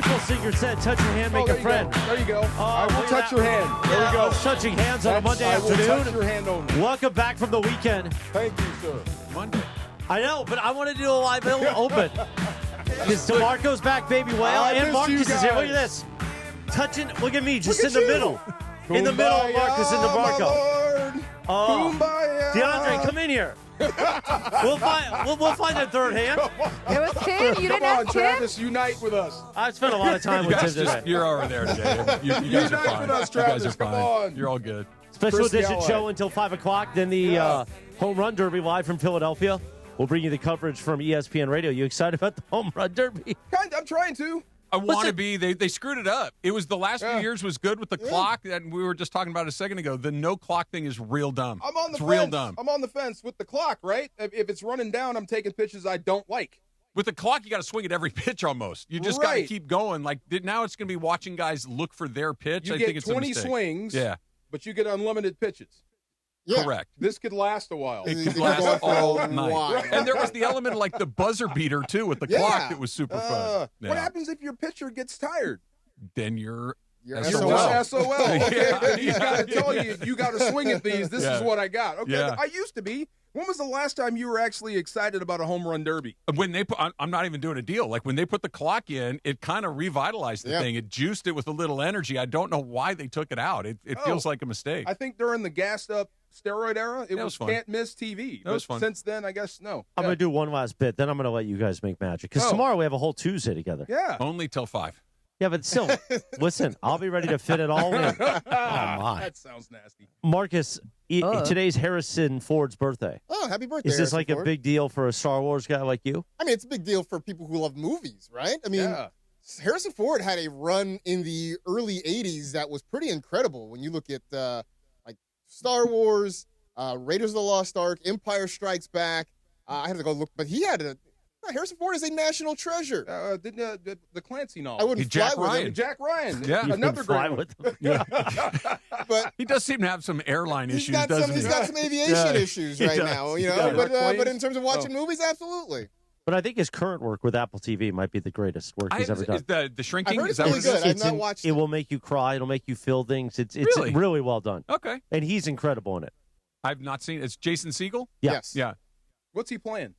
Staple Singer said, touch your hand, make a friend. There you go. I will touch your hand. There we go. Touching hands on a Monday afternoon. I will touch your hand only. Welcome back from the weekend. Thank you, sir. Monday. I know, but I want to do a live open. Because DeMarco's back, baby whale, and Marcus is here. Look at this. Touching, look at me, just in the middle. In the middle of Marcus and DeMarco. DeAndre, come in here. We'll find a third hand. It was Tim. You didn't ask Tim? Travis, unite with us. I spent a lot of time with Tim today. You're over there today. You guys are fine. With us, you guys Travis, are fine. come on. You're all good. Special Chris edition Galloway. show until 5 o'clock. Then the Home Run Derby live from Philadelphia. We'll bring you the coverage from ESPN Radio. You excited about the Home Run Derby? I'm trying to. I want to be. They screwed it up. It was the last few years was good with the clock, and we were just talking about it a second ago. The no clock thing is real dumb. I'm on the it's fence. real dumb. I'm on the fence with the clock, right? If it's running down, I'm taking pitches I don't like. With the clock, you got to swing at every pitch almost. You just got to Right. keep going. Like now, it's going to be watching guys look for their pitch. You I get think it's 20 a mistake. swings, Yeah, but you get unlimited pitches. correct. This could last a while. It could last all night. while. And there was the element of like the buzzer beater too with the clock that was super fun. What happens if your pitcher gets tired? Then you're You're SOL. Just SOL. Okay, Yeah, he's got to tell you got to swing at these. This is what I got. Okay, Yeah. I used to be. When was the last time you were actually excited about a home run derby? When they put, I'm not even doing a deal. Like when they put the clock in, it kind of revitalized the thing. It juiced it with a little energy. I don't know why they took it out. It feels like a mistake. I think during the gassed up steroid era, it was fun. can't miss TV. That was But fun. Since then, I guess no. I'm going to do one last bit, then I'm going to let you guys make magic. Because tomorrow we have a whole Tuesday together. Yeah. Only till 5. Yeah, but still, listen, I'll be ready to fit it all in. Oh, my. That sounds nasty. Marcus, today's Harrison Ford's birthday. Oh, happy birthday. Is this Harrison like a Ford. big deal for a Star Wars guy like you? I mean, it's a big deal for people who love movies, right? I mean, Harrison Ford had a run in the early 80s that was pretty incredible when you look at like Star Wars, Raiders of the Lost Ark, Empire Strikes Back. I have to go look, but he had Harrison Ford is a national treasure. The Clancy novel. I wouldn't Jack fly with Ryan. him. Jack Ryan. Yeah. Another fly great one. with them. But He does seem to have some airline he's issues, got doesn't some. he? He's got some aviation issues He right does. now, He you know. does. But in terms of watching movies, absolutely. But I think his current work with Apple TV might be the greatest work he's ever done. Is the shrinking? I heard Is it's that really what it is? good. I've not watched It will make you cry. It'll make you feel things. It's Really? really well done. Okay. And he's incredible in it. I've not seen it. It's Jason Segel? Yes. Yeah. What's he playing?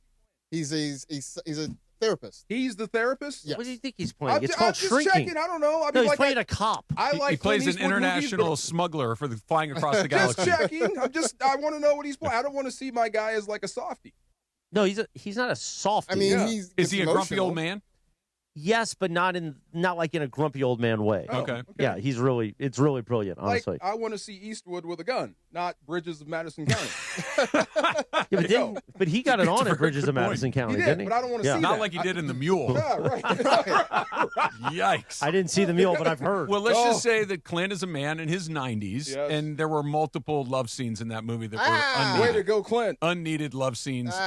He's a therapist. He's the therapist? Yes. What do you think he's playing? I'm It's I'm called just Shrinking. checking. I don't know. I No, mean, he's like playing a cop. I like He plays Clint an Eastwood movies, international but- smuggler for the flying across the Just galaxy. checking. I want to know what he's playing. I don't want to see my guy as like a softie. No, he's not a softie. I mean, Yeah. Is he a grumpy old man? yes, but not like in a grumpy old man way. Oh, Okay. Yeah, it's really brilliant, honestly. Like, I want to see Eastwood with a gun, not Bridges of Madison County. Yeah, but he got it on a at Bridges of good point. Madison County, He did, didn't he? but I don't want to see Not that. like he did in The Mule. Yeah, right. Yikes. I didn't see the mule, but I've heard. Well, let's just say that Clint is a man in his 90s, Yes. and there were multiple love scenes in that movie that were Way to unneeded. go, Clint. Unneeded love scenes for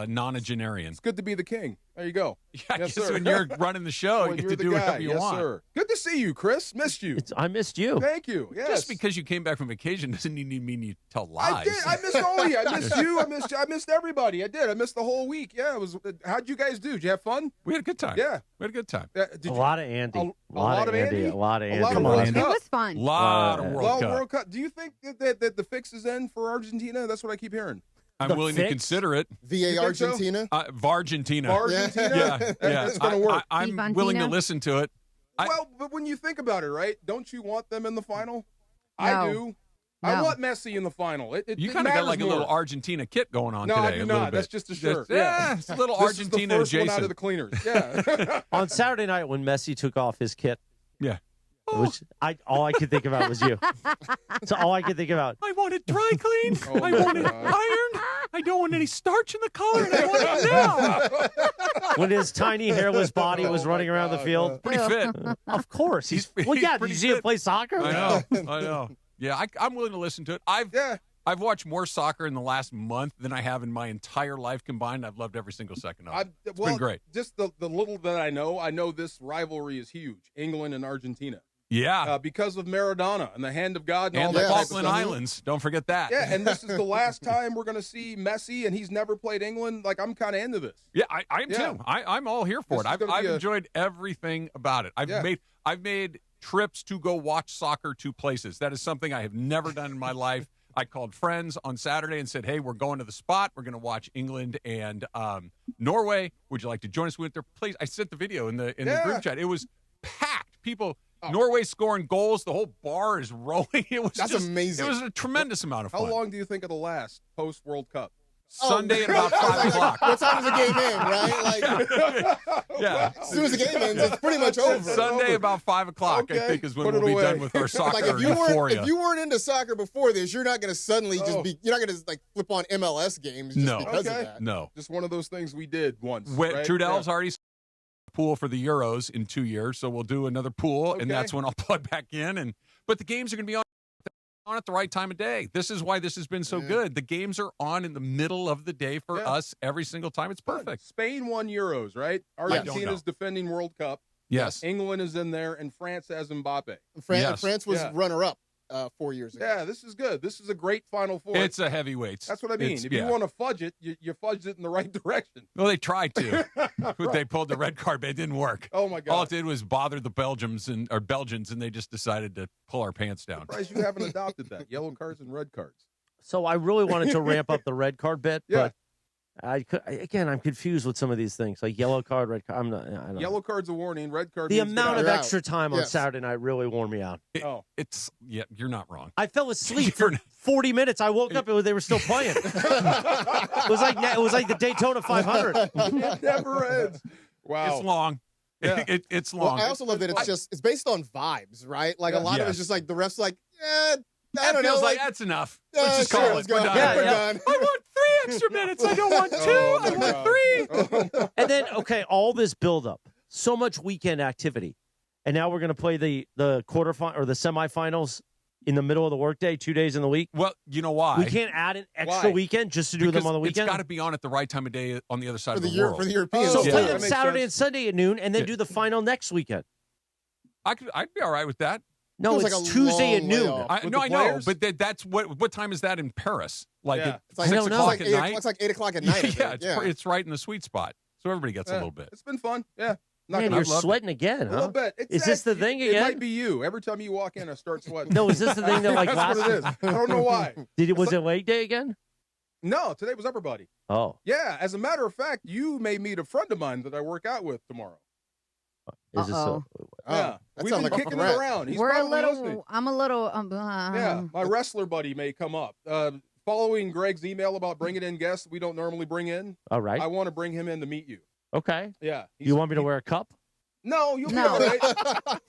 nonagenarians. It's good to be the king. There you go. Yeah, I Yes, guess sir. when you're running the show, Well, you get you're to the do guy. whatever you yes, want. Sir. Good to see you, Chris. Missed you. I missed you. Thank you. Yes. Just because you came back from vacation doesn't mean you tell I lies. did. I missed all of you. I missed you. I missed everybody. I did. I missed the whole week. Yeah. It was. How'd you guys do? Did you have fun? We had a good time. Yeah. We had a good time. Did A you, lot of Andy. A lot of Andy? A lot of A Andy. lot of Come on, World Andy. It Cup. was fun. Lot of Uh, World Well, Cup. World Cup. Do you think that the fix is in for Argentina? That's what I keep hearing. I'm The willing to fix? consider it. VA You think so? Argentina. Vargentina. Argentina. Yeah, yeah. That's gonna work. I'm Ivantina? willing to listen to it. Well, but when you think about it, right? Don't you want them in the final? No. I do. I No. want Messi in the final. You it kind of got matters like a little more. Argentina kit going on No, today. I a do little not. bit. That's just a shirt. Yeah, it's a little This Argentina is the first one out adjacent. of the cleaners. Yeah. On Saturday night when Messi took off his kit, Yeah. which all I could think about was you. That's all I could think about. I want it dry clean. Oh, I my want it God. ironed. I don't want any starch in the color. And I want it now. When his tiny hairless body was Oh, running my around the God, field. Pretty fit. Of course. He's Well, yeah, did pretty you see him fit. play soccer? I know. I know. Yeah, I'm willing to listen to it. I've watched more soccer in the last month than I have in my entire life combined. I've loved every single second of it. It's been great. Just the little that I know this rivalry is huge. England and Argentina. Yeah. because of Maradona and the hand of God and all And that the type of Falkland stuff. Islands. Don't forget that. Yeah, and this is the last time we're going to see Messi, and he's never played England. Like, I'm kind of into this. Yeah, I am Yeah. too. I'm all here for This is it. gonna I've be enjoyed everything about it. I've made trips to go watch soccer to places. That is something I have never done in my life. I called friends on Saturday and said, "Hey, we're going to the spot. We're going to watch England and Norway. Would you like to join us with their place?" I sent the video in the group chat. It was packed. People. Norway scoring goals. The whole bar is rolling. It was That's amazing. It was a tremendous amount of fun. How long do you think it'll last post World Cup? Sunday at about 5 o'clock. What time does the game end, right? Like, Yeah. as soon as the game ends, it's pretty much over. Sunday about 5 o'clock, I Okay, think, is when put we'll it be away. done with our soccer Like if euphoria. you weren't into soccer before this, you're not going to suddenly Oh. you're not going to like flip on MLS games just No. because Okay. of that. No. Just one of those things we did once. When, right? Trudell's already set up a pool for the Euros in 2 years, so we'll do another pool, and Okay. that's when I'll plug back in. But the games are going to be on at the right time of day. This is why this has been so good. The games are on in the middle of the day for us every single time. It's perfect. Spain won Euros, right? don't know. Argentina's defending World Cup. Yes. England is in there, and France has Mbappe. Yes. France was Yeah. runner-up 4 years ago. Yeah, this is good. This is a great Final Four. It's a heavyweight. That's what I mean. If you want to fudge it, you fudge it in the right direction. Well, they tried to. They pulled the red card, but it didn't work. Oh, my God. All it did was bother the Belgians, and they just decided to pull our pants down. Surprised you haven't adopted that. Yellow cards and red cards. So I really wanted to ramp up the red card bit, Yeah. but I'm confused with some of these things, like yellow card, red card. I don't know. Yellow card's a warning. Red card. The means get amount out. of You're out. extra time on Yes. Saturday night really wore me out. You're not wrong. I fell asleep for 40 minutes. I woke up and they were still playing. it was like the Daytona 500. It never ends. Wow. It's long. Yeah. It's Well, long. I also love that it's based on vibes, right? Like a lot of Yes. it's just like the refs like, I That don't know, feels like like that's enough. yeah, Let's just sure, call let's it. We're go. done. Yeah, We're yeah. done. I want 3 extra minutes. I don't want 2. Oh, I my want God. 3. And then, okay, all this buildup, so much weekend activity. And now we're going to play the quarterfinal or the semifinals in the middle of the workday, 2 days in the week. Well, you know why? We can't add an extra Why? weekend just to do Because them on the weekend. It's got to be on at the right time of day on the other side for of the the year world. for the Europeans. So Yeah. play That them makes Saturday sense. and Sunday at noon, and then Yeah. do the final next weekend. I'd be all right with that. No, Feels it's like a Tuesday at long noon. layoff. I With know, the I know, players? but that's what time is that in Paris? Like Yeah. at It's like, 6 don't know. o'clock it's at like night? It's like 8 o'clock at night. I yeah, think. it's right in the sweet spot. So everybody gets a Yeah. little bit. It's been fun. Yeah. Not Man, gonna- you're sweating again, a little huh? bit. Is this the thing It again? might be you. Every time you walk in, I start sweating. No, is this the thing that like That's what it last? is. I don't know why. Was it leg day again? No, today was upper body. Oh, Yeah, as a matter of fact, you may meet a friend of mine that I work out with tomorrow. is this so? Oh, Yeah, that we've sounds been like a kicking fun it rant. around. He's We're a probably little. listening. I'm a little. Yeah, my wrestler buddy may come up. Following Greg's email about bringing in guests we don't normally bring in, All right. I want to bring him in to meet you. Okay. Yeah. You want me to wear a cup? No, you'll be No. all right.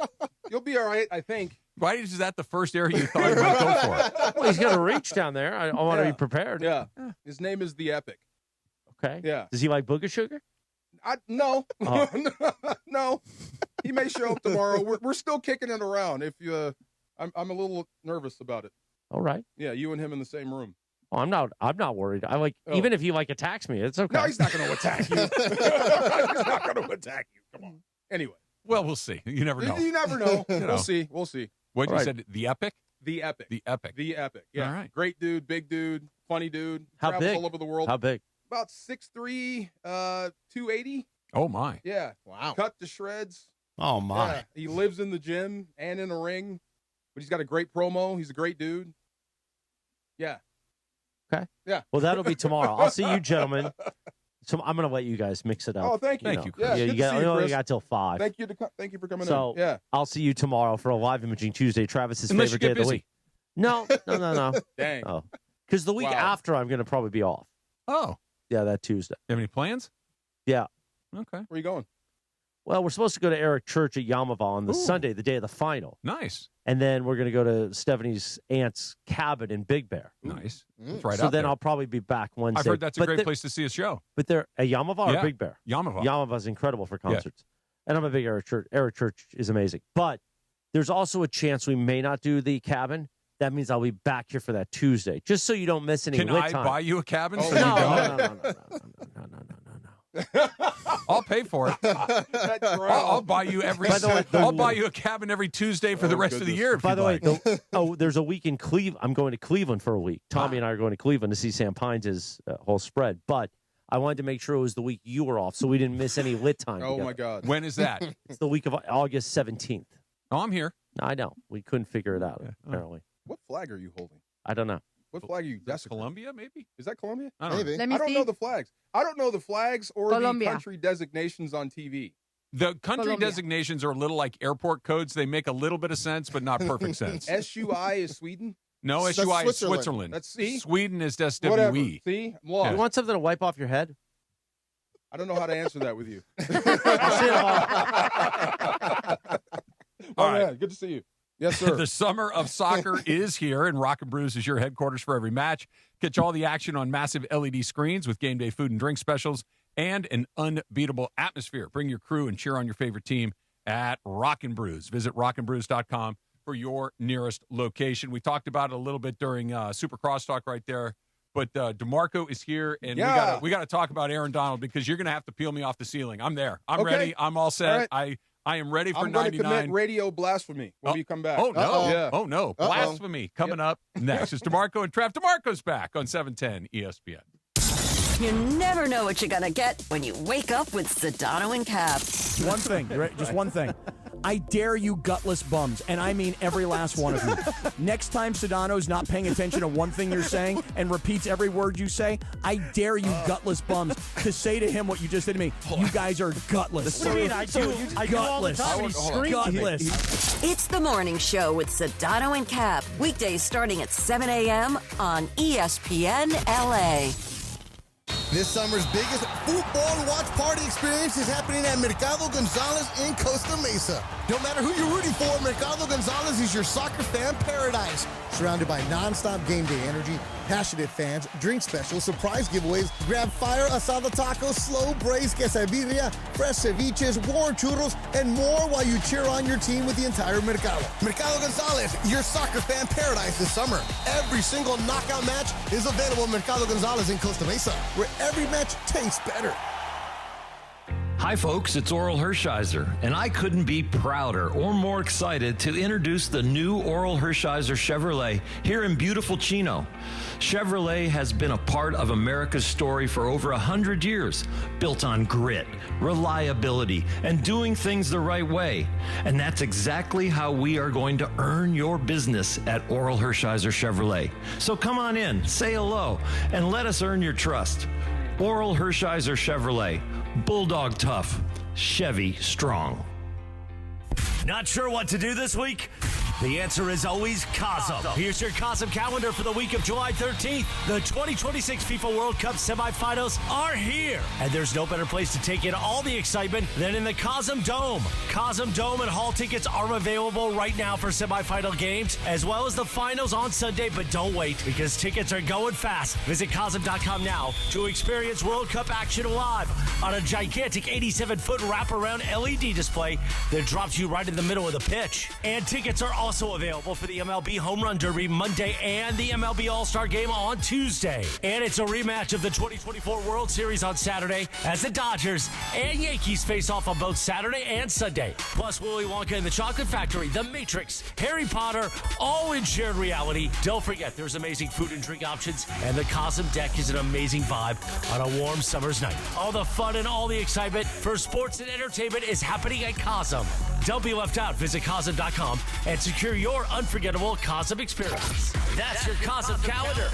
You'll be all right, I think. Why is that the first area you thought you might go for? Well, he's got to reach down there. I want to Yeah. be prepared. Yeah. His name is The Epic. Okay. Yeah. Does he like booger sugar? No. Oh. No. He may show up tomorrow. We're still kicking it around. If you, I'm a little nervous about it. All right. Yeah, you and him in the same room. Oh, I'm not worried. I like Oh. even if he like attacks me, it's okay. No, he's not going to attack you. He's not going to attack you. Come on. Anyway, Well, we'll see. You never know. you never know. You know. We'll see. We'll see. What you All right. said? The epic? The Epic. The epic. The Epic. Yeah. All right. Great dude, big dude, funny dude. How Travels big? all over the world. How big? About 6'3", 280. Oh my! Yeah. Wow. Cut to shreds. Oh my! Yeah. He lives in the gym and in a ring, but he's got a great promo. He's a great dude. Yeah. Well, that'll be tomorrow. I'll see you, gentlemen. So I'm going to let you guys mix it up. Oh, thank you. Thank you, Yeah, Yeah, good you to got. see you, You Chris. got till 5. Thank you for coming So- in. Yeah. I'll see you tomorrow for a live imaging Tuesday. Travis's Unless you favorite day get of the busy. week. No. Dang. Oh, because the week Wow. after I'm going to probably be off. Oh, Yeah, that Tuesday. you have any plans? Yeah. Okay. Where are you going? Well, we're supposed to go to Eric Church at Yamava on the Ooh. Sunday, the day of the final, Nice. and then we're going to go to Stephanie's aunt's cabin in Big Bear. Nice. Mm. It's right so up then there. I'll probably be back Wednesday. I've heard that's a But great they're- place to see a show. But they're a Yamava or Yeah. Big Bear? Yamava. Yamava's incredible for concerts. And I'm a big Eric Church. Eric Church is amazing. But there's also a chance we may not do the cabin. That means I'll be back here for that Tuesday, just so you don't miss any Can lit I time. buy you a cabin? Oh, so No, you no, don't? no, no, no, no, no, no, no, no, no. I'll pay for it. I'll buy you I'll buy you a cabin every Tuesday for the rest of the year. By the way, there's a week in Cleveland. I'm going to Cleveland for a week. Tommy and I are going to Cleveland to see Sam Pines' whole spread. But I wanted to make sure it was the week you were off, so we didn't miss any lit time. Oh, my God. When is that? It's the week of August 17th. Oh, I'm here. I know. We couldn't figure it out, apparently. What flag are you holding? I don't know. What flag are you? That's Colombia, maybe? Is that Colombia? I don't know. Let me I don't see. know the flags. I don't know the flags or Colombia. the country designations on TV. The country Colombia. designations are a little like airport codes. They make a little bit of sense, but not perfect sense. SUI is Sweden. No, That's SUI is Switzerland. Switzerland. That's C. Sweden is Whatever. SWE. See? I'm lost. You want something to wipe off your head? I don't know how to answer that with you. All right. Man, good to see you. Yes, sir. The summer of soccer is here, and Rock and Brews is your headquarters for every match. Catch all the action on massive LED screens with game day food and drink specials and an unbeatable atmosphere. Bring your crew and cheer on your favorite team at Rock and Brews. Visit rockandbrews.com for your nearest location. We talked about it a little bit during Super Crosstalk right there, but DeMarco is here, and we got to talk about Aaron Donald because you're going to have to peel me off the ceiling. I'm there. I'm ready. I'm all set. All right. I am ready for I'm going 99. to commit radio blasphemy when we come back. Oh, no. Yeah. Oh, no. Blasphemy coming up next. It's DeMarco and Trav. DeMarco's back on 710 ESPN. You never know what you're going to get when you wake up with Sedano and Cap. One thing, just one thing. I dare you gutless bums, and I mean every last one of you. Next time Sedano's not paying attention to one thing you're saying and repeats every word you say, I dare you gutless bums to say to him what you just did to me. You guys are gutless. What do you mean? I do all the Gutless. time, and he screams at me. Gutless. It's the morning show with Sedano and Cap. Weekdays starting at 7 a.m. on ESPN LA. This summer's biggest football watch party experience is happening at Mercado Gonzalez in Costa Mesa. No matter who you're rooting for, Mercado Gonzalez is your soccer fan paradise. Surrounded by non-stop game day energy, passionate fans, drink specials, surprise giveaways, grab fire asada tacos, slow braised quesadilla, fresh ceviches, warm churros, and more while you cheer on your team with the entire Mercado. Mercado Gonzalez, your soccer fan paradise this summer. Every single knockout match is available at Mercado Gonzalez in Costa Mesa, where every match tastes better. Hi folks, it's Oral Hershiser, and I couldn't be prouder or more excited to introduce the new Oral Hershiser Chevrolet here in beautiful Chino. Chevrolet has been a part of America's story for over 100 years, built on grit, reliability, and doing things the right way. And that's exactly how we are going to earn your business at Oral Hershiser Chevrolet. So come on in, say hello, and let us earn your trust. Oral Hershiser Chevrolet. Bulldog tough, Chevy strong. Not sure what to do this week? The answer is always COSM. Here's your COSM calendar for the week of July 13th. The 2026 FIFA World Cup semifinals are here. And there's no better place to take in all the excitement than in the COSM Dome. COSM Dome and hall tickets are available right now for semifinal games, as well as the finals on Sunday. But don't wait, because tickets are going fast. Visit COSM.com now to experience World Cup action live on a gigantic 87-foot wraparound LED display that drops you right in the middle of the pitch. And tickets are also available for the MLB Home Run Derby Monday and the MLB All-Star Game on Tuesday. And it's a rematch of the 2024 World Series on Saturday as the Dodgers and Yankees face off on both Saturday and Sunday. Plus Willy Wonka and the Chocolate Factory, The Matrix, Harry Potter, all in shared reality. Don't forget, there's amazing food and drink options, and the Cosm Deck is an amazing vibe on a warm summer's night. All the fun and all the excitement for sports and entertainment is happening at Cosm. Don't be left out. Visit Cosm.com and secure your unforgettable Cosm experience. That's your Cosm calendar.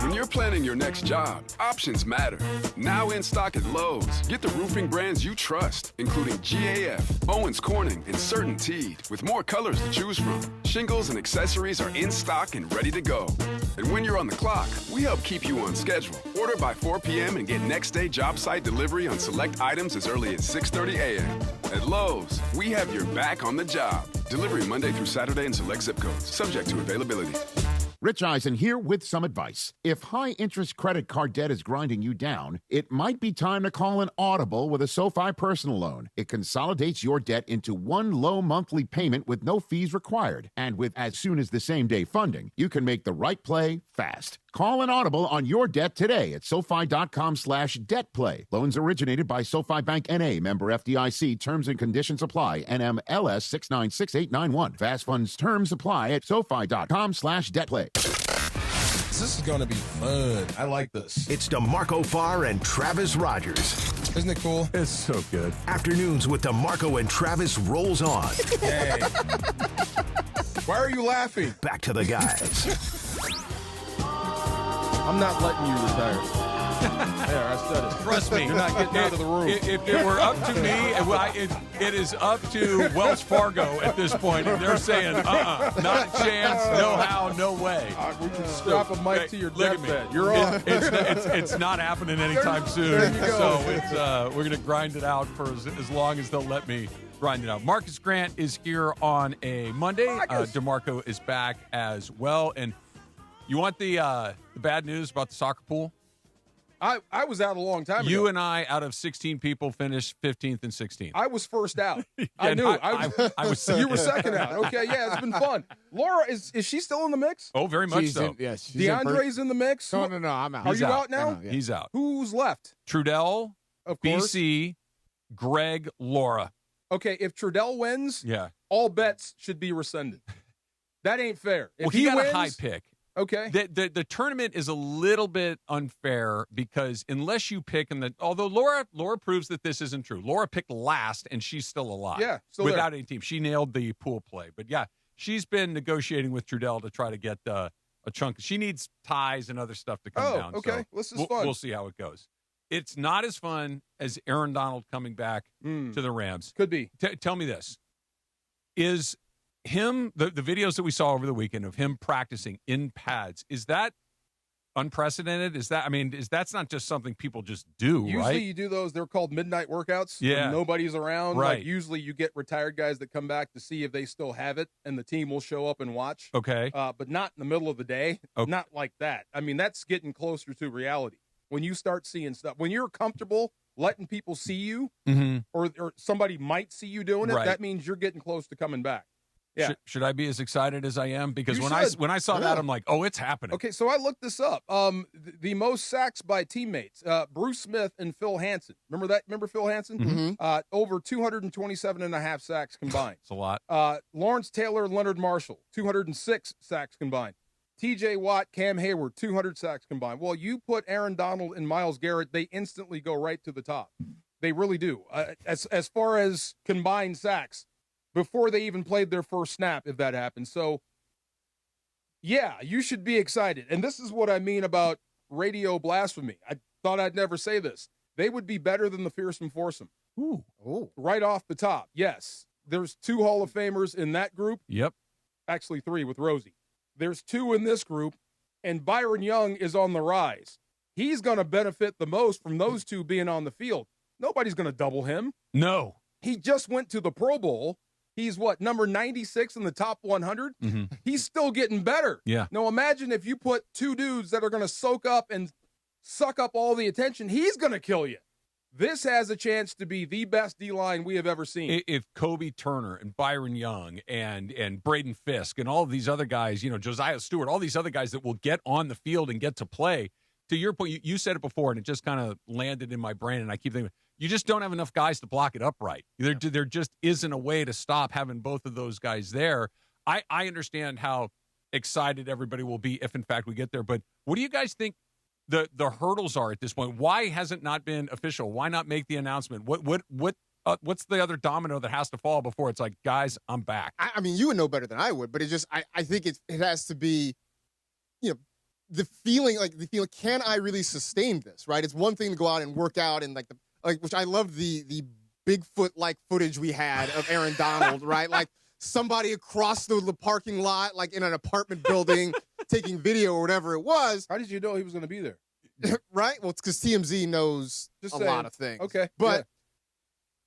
When you're planning your next job, options matter. Now in stock at Lowe's, get the roofing brands you trust, including GAF, Owens Corning, and CertainTeed, with more colors to choose from. Shingles and accessories are in stock and ready to go. And when you're on the clock, we help keep you on schedule. Order by 4 p.m. and get next day job site delivery on select items as early as 6:30 a.m. At Lowe's, we have your back on the job. Delivery Monday through Saturday in select zip codes, subject to availability. Rich Eisen here with some advice. If high-interest credit card debt is grinding you down, it might be time to call an audible with a SoFi personal loan. It consolidates your debt into one low monthly payment with no fees required. And with as soon as the same day funding, you can make the right play fast. Call an audible on your debt today at SoFi.com/debtplay. Loans originated by SoFi Bank N.A. Member FDIC. Terms and conditions apply. NMLS 696891. Fast funds terms apply at SoFi.com/debtplay. This is going to be fun. I like this. It's DeMarco Farr and Travis Rogers. Isn't it cool? It's so good. Afternoons with DeMarco and Travis rolls on. Hey. Why are you laughing? Back to the guys. I'm not letting you retire. There, I said it. Trust me. You're not getting out of the room. If it were up to me, it is up to Wells Fargo at this point. And they're saying, not a chance, no how, no way. We can strap a mic to your Look at me. deathbed. You're on. It's not happening anytime soon. There you go. So we're going to grind it out for as long as they'll let me grind it out. Marcus Grant is here on a Monday. DeMarco is back as well. And you want the bad news about the soccer pool? I was out a long time ago. You and I, out of 16 people, finished 15th and 16th. I was first out. I knew. I was second. You were second out. Okay, yeah, it's been fun. Laura, is she still in the mix? Oh, very much so. Yes. DeAndre's in the mix? No, I'm out. Are you out now? He's out. Who's left? Trudell, Of course. BC, Greg, Laura. Okay, if Trudell wins, Yeah. all bets should be rescinded. That ain't fair. If Well, he got wins, a high pick. Okay. The tournament is a little bit unfair because unless you pick, although Laura proves that this isn't true. Laura picked last, and she's still alive. Yeah, still without there. any team. She nailed the pool play. But, yeah, she's been negotiating with Trudell to try to get a chunk. She needs ties and other stuff to come down. Okay. So This is fun. We'll see how it goes. It's not as fun as Aaron Donald coming back to the Rams. Could be. Tell me this. Is him, the videos that we saw over the weekend of him practicing in pads, is that unprecedented? That's not just something people just do, Usually right? you do those, they're called midnight workouts. Yeah. When nobody's around. Right. Like usually you get retired guys that come back to see if they still have it, and the team will show up and watch. Okay. But not in the middle of the day. Okay. Not like that. I mean, that's getting closer to reality. When you start seeing stuff, when you're comfortable letting people see you, or somebody might see you doing it, Right. that means you're getting close to coming back. Yeah. Should I be as excited as I am? Because You when I saw that, Yeah. I'm like, oh, it's happening. Okay, so I looked this up. The most sacks by teammates, Bruce Smith and Phil Hansen. Remember Phil Hansen? Mm-hmm. Over 227 and a half sacks combined. It's a lot. Lawrence Taylor, Leonard Marshall, 206 sacks combined. TJ Watt, Cam Hayward, 200 sacks combined. Well, you put Aaron Donald and Myles Garrett, they instantly go right to the top. They really do. As far as combined sacks, before they even played their first snap, if that happens. So, yeah, you should be excited. And this is what I mean about radio blasphemy. I thought I'd never say this. They would be better than the Fearsome Foursome. Ooh. Right off the top, yes. There's 2 Hall of Famers in that group. Yep. Actually 3 with Rosie. There's 2 in this group, and Byron Young is on the rise. He's going to benefit the most from those 2 being on the field. Nobody's going to double him. No. He just went to the Pro Bowl. He's number 96 in the top 100? Mm-hmm. He's still getting better. Yeah. Now imagine if you put 2 dudes that are going to soak up and suck up all the attention. He's going to kill you. This has a chance to be the best D-line we have ever seen. If Kobe Turner and Byron Young and Braden Fisk and all of these other guys, Josiah Stewart, all these other guys that will get on the field and get to play, to your point, you said it before, and it just kind of landed in my brain, and I keep thinking, you just don't have enough guys to block it up right. There just isn't a way to stop having both of those guys there. I understand how excited everybody will be if, in fact, we get there, but what do you guys think the hurdles are at this point? Why has it not been official? Why not make the announcement? What's the other domino that has to fall before it's like, guys, I'm back? I mean, you would know better than I would, but I think it has to be, the feeling, can I really sustain this, right? It's one thing to go out and work out and which I love the Bigfoot-like footage we had of Aaron Donald, right? Like somebody across the parking lot, like in an apartment building, taking video or whatever it was. How did you know he was going to be there? Right? Well, it's because TMZ knows Just a saying. lot of things. Okay. But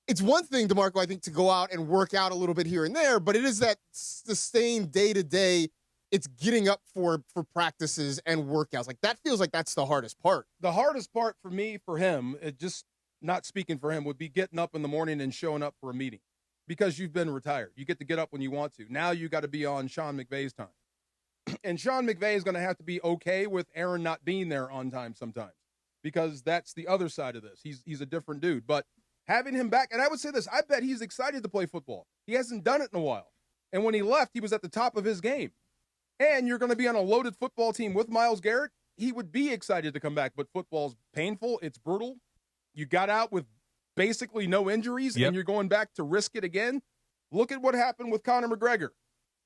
it's one thing, DeMarco, I think, to go out and work out a little bit here and there, but it is that sustained day-to-day, it's getting up for practices and workouts. Like, that feels like that's the hardest part. The hardest part for me, for him, just not speaking for him, would be getting up in the morning and showing up for a meeting because you've been retired. You get to get up when you want to. Now you got to be on Sean McVay's time. And Sean McVay is going to have to be okay with Aaron not being there on time sometimes, because that's the other side of this. He's a different dude. But having him back, and I would say this, I bet he's excited to play football. He hasn't done it in a while. And when he left, he was at the top of his game. And you're going to be on a loaded football team with Myles Garrett. He would be excited to come back, but football's painful. It's brutal. You got out with basically no injuries, and you're going back to risk it again. Look at what happened with Conor McGregor.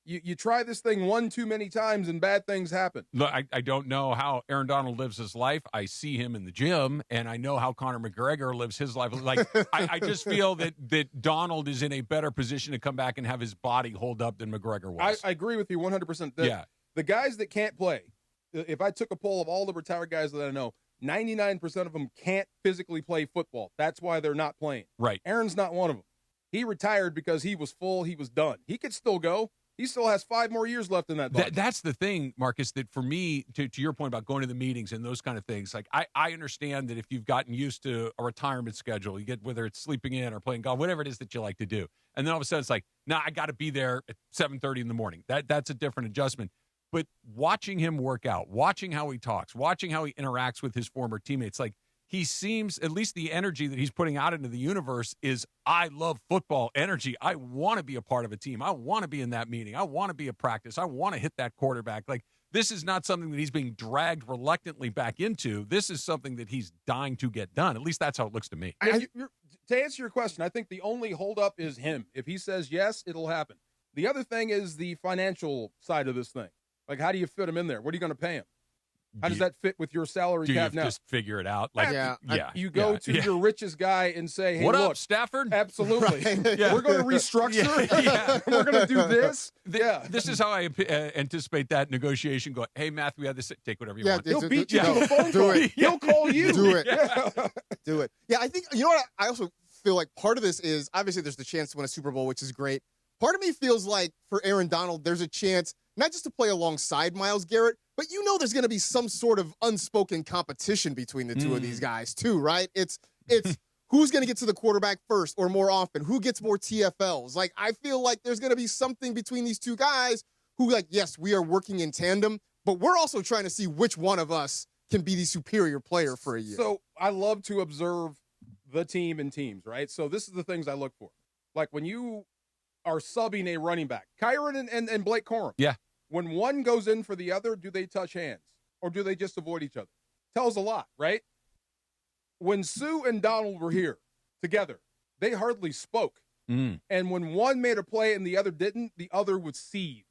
You try this thing one too many times, and bad things happen. Look, I don't know how Aaron Donald lives his life. I see him in the gym, and I know how Conor McGregor lives his life. Like, I just feel that Donald is in a better position to come back and have his body hold up than McGregor was. I agree with you 100%. The guys that can't play, if I took a poll of all the retired guys that I know, 99% of them can't physically play football. That's why they're not playing. Right. Aaron's not one of them. He retired because he was full. He was done. He could still go. He still has 5 more years left in that body. That's the thing, Marcus, that for me, to your point about going to the meetings and those kind of things, like I understand that if you've gotten used to a retirement schedule, you get, whether it's sleeping in or playing golf, whatever it is that you like to do. And then all of a sudden it's like, nah, I got to be there at 7:30 in the morning. That's a different adjustment. But watching him work out, watching how he talks, watching how he interacts with his former teammates, like he seems, at least the energy that he's putting out into the universe is, I love football energy. I want to be a part of a team. I want to be in that meeting. I want to be a practice. I want to hit that quarterback. Like, this is not something that he's being dragged reluctantly back into. This is something that he's dying to get done. At least that's how it looks to me. To answer your question, I think the only holdup is him. If he says yes, it'll happen. The other thing is the financial side of this thing. Like, how do you fit him in there? What are you going to pay him? How does that fit with your salary cap now? Just figure it out? Like, you go to your richest guy and say, hey, what look, up, Stafford? Absolutely. We're going to restructure. We're going to do this. This is how I anticipate that negotiation going. Hey, Matthew, we had this. Take whatever you want. He'll beat you to the phone call. He'll call you. Do it. Do it. Yeah, I think, you know what? I also feel like part of this is, obviously there's the chance to win a Super Bowl, which is great. Part of me feels like for Aaron Donald, there's a chance not just to play alongside Myles Garrett, but you know there's going to be some sort of unspoken competition between the two of these guys too, right? It's who's going to get to the quarterback first or more often, who gets more TFLs. Like, I feel like there's going to be something between these two guys who, like, yes, we are working in tandem, but we're also trying to see which one of us can be the superior player for a year. So I love to observe the team and teams, right? So this is the things I look for. Like, when you are subbing a running back, Kyron and Blake Corum. Yeah. When one goes in for the other, do they touch hands? Or do they just avoid each other? Tells a lot, right? When Sue and Donald were here together, they hardly spoke. And when one made a play and the other didn't, the other would seethe.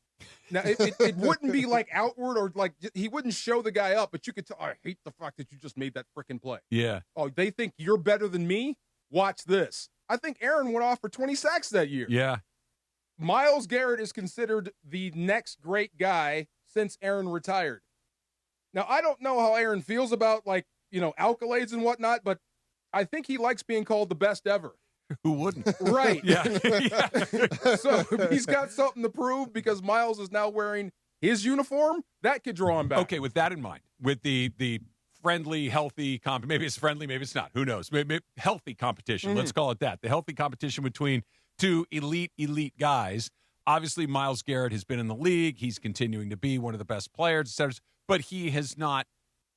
Now, it wouldn't be like outward or like he wouldn't show the guy up, but you could tell, I hate the fact that you just made that freaking play. Yeah. Oh, they think you're better than me? Watch this. I think Aaron went off for 20 sacks that year. Yeah. Myles Garrett is considered the next great guy since Aaron retired. Now, I don't know how Aaron feels about, like, you know, accolades and whatnot, but I think he likes being called the best ever. Who wouldn't? Right. Yeah. So if he's got something to prove because Myles is now wearing his uniform, that could draw him back. Okay, with that in mind, with the friendly, healthy maybe it's friendly, maybe it's not. Who knows? Maybe healthy competition. Let's call it that. The healthy competition between two elite guys. Obviously, Myles Garrett has been in the league. He's continuing to be one of the best players, etc. But he has not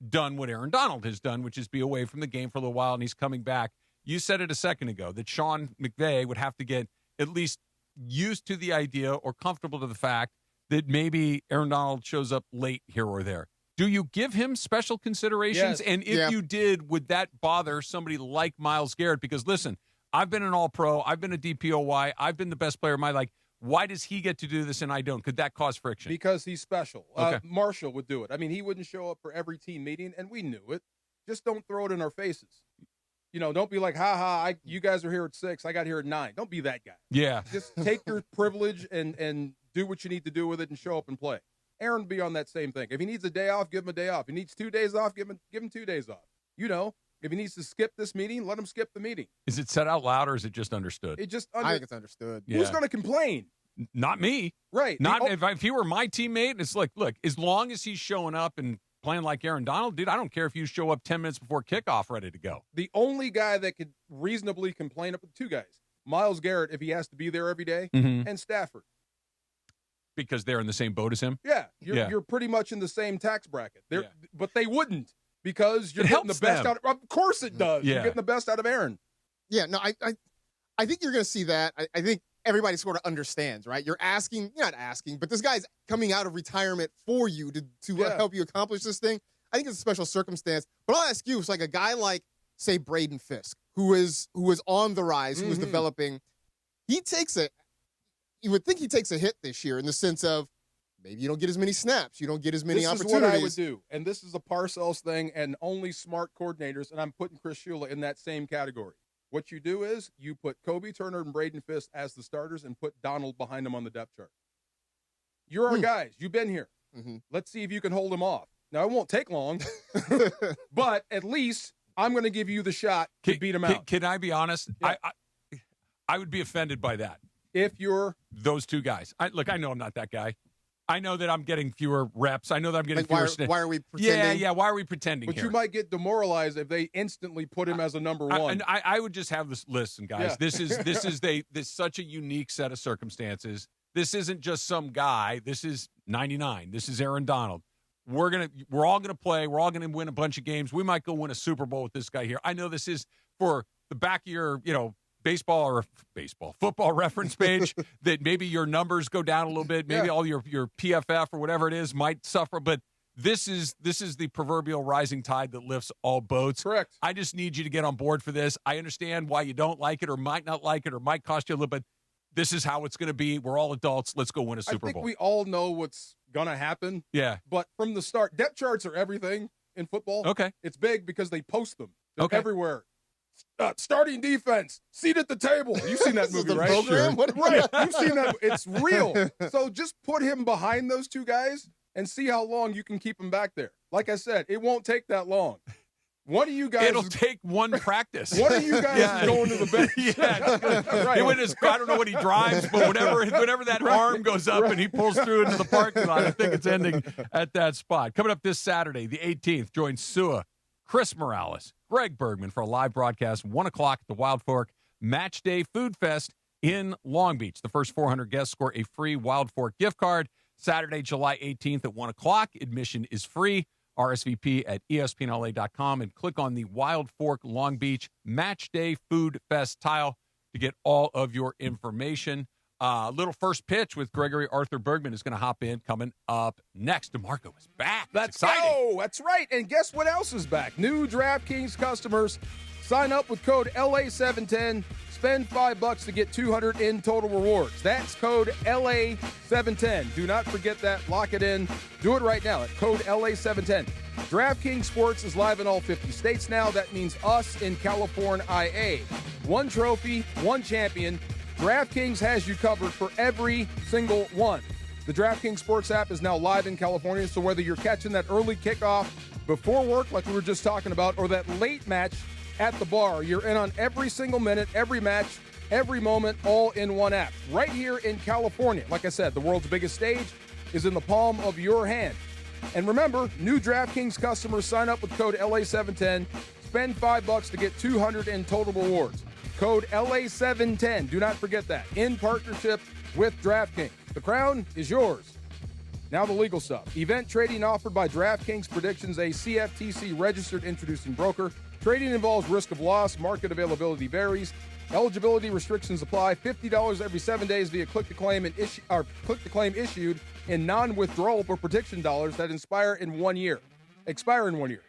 done what Aaron Donald has done, which is be away from the game for a little while, and he's coming back. You said it a second ago that Sean McVay would have to get at least used to the idea or comfortable to the fact that maybe Aaron Donald shows up late here or there. Do you give him special considerations? Yes. And if you did, would that bother somebody like Myles Garrett? Because, listen, I've been an All-Pro. I've been a DPOY. I've been the best player of my life. Why does he get to do this and I don't? Could that cause friction? Because he's special. Okay. Marshall would do it. I mean, he wouldn't show up for every team meeting, and we knew it. Just don't throw it in our faces. You know, don't be like, you guys are here at 6. I got here at 9. Don't be that guy. Yeah. Just take your privilege and do what you need to do with it and show up and play. Aaron would be on that same thing. If he needs a day off, give him a day off. If he needs 2 days off, give him 2 days off. You know, if he needs to skip this meeting, let him skip the meeting. Is it said out loud or is it just understood? I think it's understood. Who's going to complain? Not me. Right. Not if he were my teammate. It's like, look, as long as he's showing up and playing like Aaron Donald, dude, I don't care if you show up 10 minutes before kickoff ready to go. The only guy that could reasonably complain, two guys, Myles Garrett, if he has to be there every day, and Stafford. Because they're in the same boat as him? Yeah, you're pretty much in the same tax bracket. But they wouldn't because you're getting the best out. Of course it does. Yeah. You're getting the best out of Aaron. Yeah, no, I think you're going to see that. I think everybody sort of understands, right? You're not asking, but this guy's coming out of retirement for you to help you accomplish this thing. I think it's a special circumstance. But I'll ask you, it's like a guy like, say, Braden Fisk, who is on the rise, who is developing. You would think he takes a hit this year in the sense of maybe you don't get as many snaps, you don't get as many opportunities. This is what I would do, and this is a Parcells thing, and only smart coordinators, and I'm putting Chris Shula in that same category. What you do is you put Kobe Turner and Braden Fisk as the starters and put Donald behind them on the depth chart. You're our guys. You've been here. Let's see if you can hold them off. Now, it won't take long, but at least I'm going to give you the shot to beat them out. Can I be honest? Yeah. I would be offended by that. If you're those two guys. I know I'm not that guy. I know that I'm getting fewer reps. I know that I'm getting fewer snaps. Why are we pretending? Yeah. Why are we pretending But here? you might get demoralized if they instantly put him as a number one. And I would just have this listen, guys. Yeah. This is such a unique set of circumstances. This isn't just some guy. This is 99. This is Aaron Donald. We're all gonna play. We're all gonna win a bunch of games. We might go win a Super Bowl with this guy here. I know this is for the back of your, football reference page that maybe your numbers go down a little bit. Maybe all your PFF or whatever it is might suffer. But this is the proverbial rising tide that lifts all boats. Correct. I just need you to get on board for this. I understand why you don't like it or might not like it or might cost you a little bit. This is how it's going to be. We're all adults. Let's go win a Super Bowl. I think we all know what's going to happen. Yeah. But from the start, depth charts are everything in football. Okay. It's big because they post them. They're everywhere. Starting defense, seat at the table. You've seen that movie, right? Program? Sure. Right. You've seen that. It's real. So just put him behind those two guys and see how long you can keep him back there. Like I said, it won't take that long. One of you guys. It'll take one practice. One of you guys is going to the bench. Right. I don't know what he drives, but whenever that arm goes up and he pulls through into the parking lot, I think it's ending at that spot. Coming up this Saturday, the 18th, join Sua, Chris Morales, Greg Bergman for a live broadcast, 1 o'clock at the Wild Fork Match Day Food Fest in Long Beach. The first 400 guests score a free Wild Fork gift card. Saturday, July 18th at 1 o'clock. Admission is free. RSVP at ESPNLA.com and click on the Wild Fork Long Beach Match Day Food Fest tile to get all of your information. Little first pitch with Gregory Arthur Bergman is going to hop in coming up next. DeMarco is back. That's exciting. Oh, that's right. And guess what else is back? New DraftKings customers sign up with code LA710. Spend $5 to get $200 in total rewards. That's code LA710. Do not forget that. Lock it in. Do it right now at code LA710. DraftKings Sports is live in all 50 states now. That means us in California, IA. One trophy, one champion. DraftKings has you covered for every single one. The DraftKings Sports app is now live in California, so whether you're catching that early kickoff before work like we were just talking about or that late match at the bar, you're in on every single minute, every match, every moment, all in one app. Right here in California. Like I said, the world's biggest stage is in the palm of your hand. And remember, new DraftKings customers sign up with code LA710. Spend $5 to get $200 in total rewards. Code LA710. Do not forget that. In partnership with DraftKings. The crown is yours. Now the legal stuff. Event trading offered by DraftKings Predictions, a CFTC registered introducing broker. Trading involves risk of loss. Market availability varies. Eligibility restrictions apply. $50 every 7 days via click-to-claim issued in non-withdrawable prediction dollars that expire in 1 year.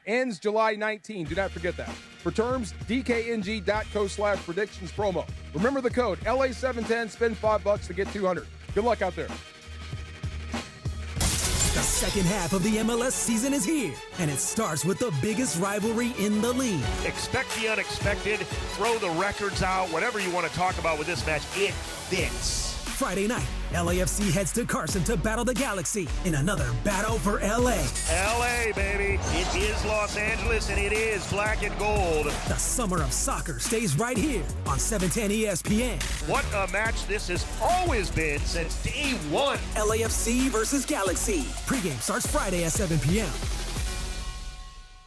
Ends July 19. Do not forget that. For terms, dkng.co/predictions promo. Remember the code LA710. Spend $5 to get $200. Good luck out there. The second half of the MLS season is here, and it starts with the biggest rivalry in the league. Expect the unexpected, throw the records out, whatever you want to talk about with this match, it fits. Friday night, LAFC heads to Carson to battle the Galaxy in another battle for LA. LA, baby. It is Los Angeles, and it is black and gold. The summer of soccer stays right here on 710 ESPN. What a match this has always been since day one. LAFC versus Galaxy. Pre-game starts Friday at 7 p.m.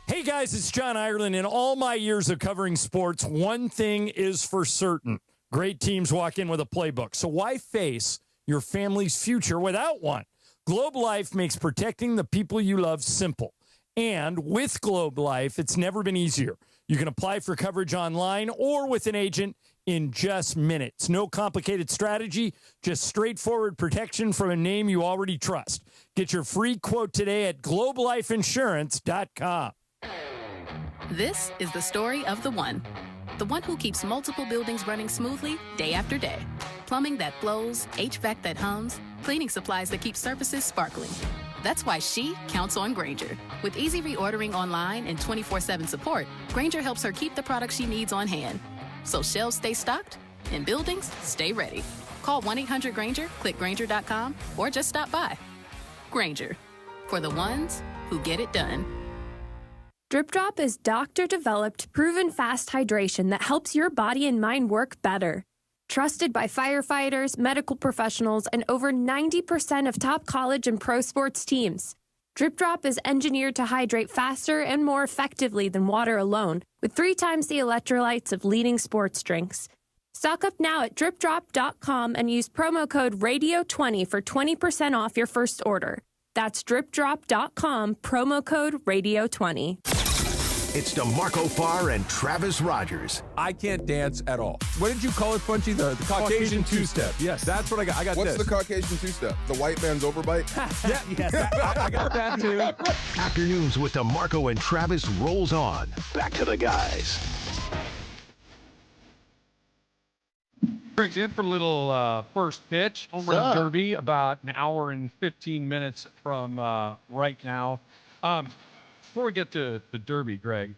Hey guys, it's John Ireland. In all my years of covering sports, one thing is for certain. Great teams walk in with a playbook. So why face your family's future without one. Globe Life makes protecting the people you love simple. And with Globe Life, it's never been easier. You can apply for coverage online or with an agent in just minutes. No complicated strategy, just straightforward protection from a name you already trust. Get your free quote today at globelifeinsurance.com. This is the story of the one who keeps multiple buildings running smoothly day after day. Plumbing that flows, HVAC that hums, cleaning supplies that keep surfaces sparkling. That's why she counts on Grainger. With easy reordering online and 24/7 support, Grainger helps her keep the products she needs on hand. So shelves stay stocked and buildings stay ready. Call 1-800-GRAINGER, click Grainger.com, or just stop by. Grainger, for the ones who get it done. Drip Drop is doctor-developed, proven fast hydration that helps your body and mind work better. Trusted by firefighters, medical professionals, and over 90% of top college and pro sports teams. Drip Drop is engineered to hydrate faster and more effectively than water alone, with 3 times the electrolytes of leading sports drinks. Stock up now at dripdrop.com and use promo code RADIO20 for 20% off your first order. That's dripdrop.com, promo code RADIO20. It's DeMarco Farr and Travis Rogers. I can't dance at all. What did you call it, Punchy? The Caucasian two-step. Yes, that's what I got. I got What's this. the Caucasian two-step? The white man's overbite? Yes, I got that too. Afternoons with DeMarco and Travis rolls on. Back to the guys. Brings in for a little first pitch. Home run derby, about an hour and 15 minutes from right now. Before we get to the derby, Greg,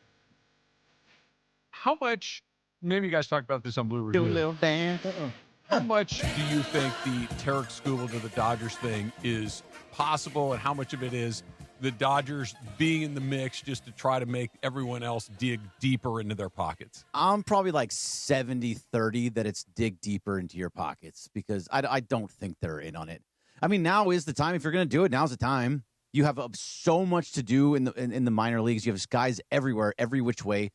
how much, maybe you guys talked about this on Blue Review. Do a little dance. How much do you think the Tarek Skubal to the Dodgers thing is possible, and how much of it is the Dodgers being in the mix just to try to make everyone else dig deeper into their pockets? I'm probably like 70-30 that it's dig deeper into your pockets, because I don't think they're in on it. I mean, now is the time. If you're going to do it, now's the time. You have so much to do in the minor leagues. You have guys everywhere, every which way,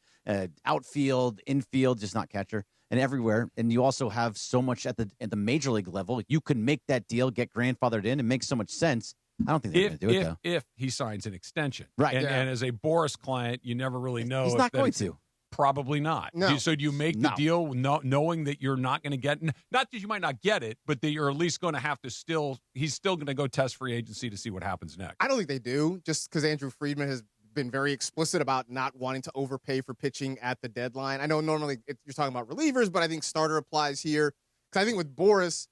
outfield, infield, just not catcher, and everywhere. And you also have so much at the major league level. You can make that deal, get grandfathered in, and make so much sense. I don't think they're going to do it, though. If he signs an extension. Right. And as a Boris client, you never really know. He's not going to. Probably not. No. So do you make the deal knowing that you're not going to get, not that you might not get it, but that you're at least going to have to he's still going to go test free agency to see what happens next? I don't think they do, just because Andrew Friedman has been very explicit about not wanting to overpay for pitching at the deadline. I know normally you're talking about relievers, but I think starter applies here. Because I think with Boris,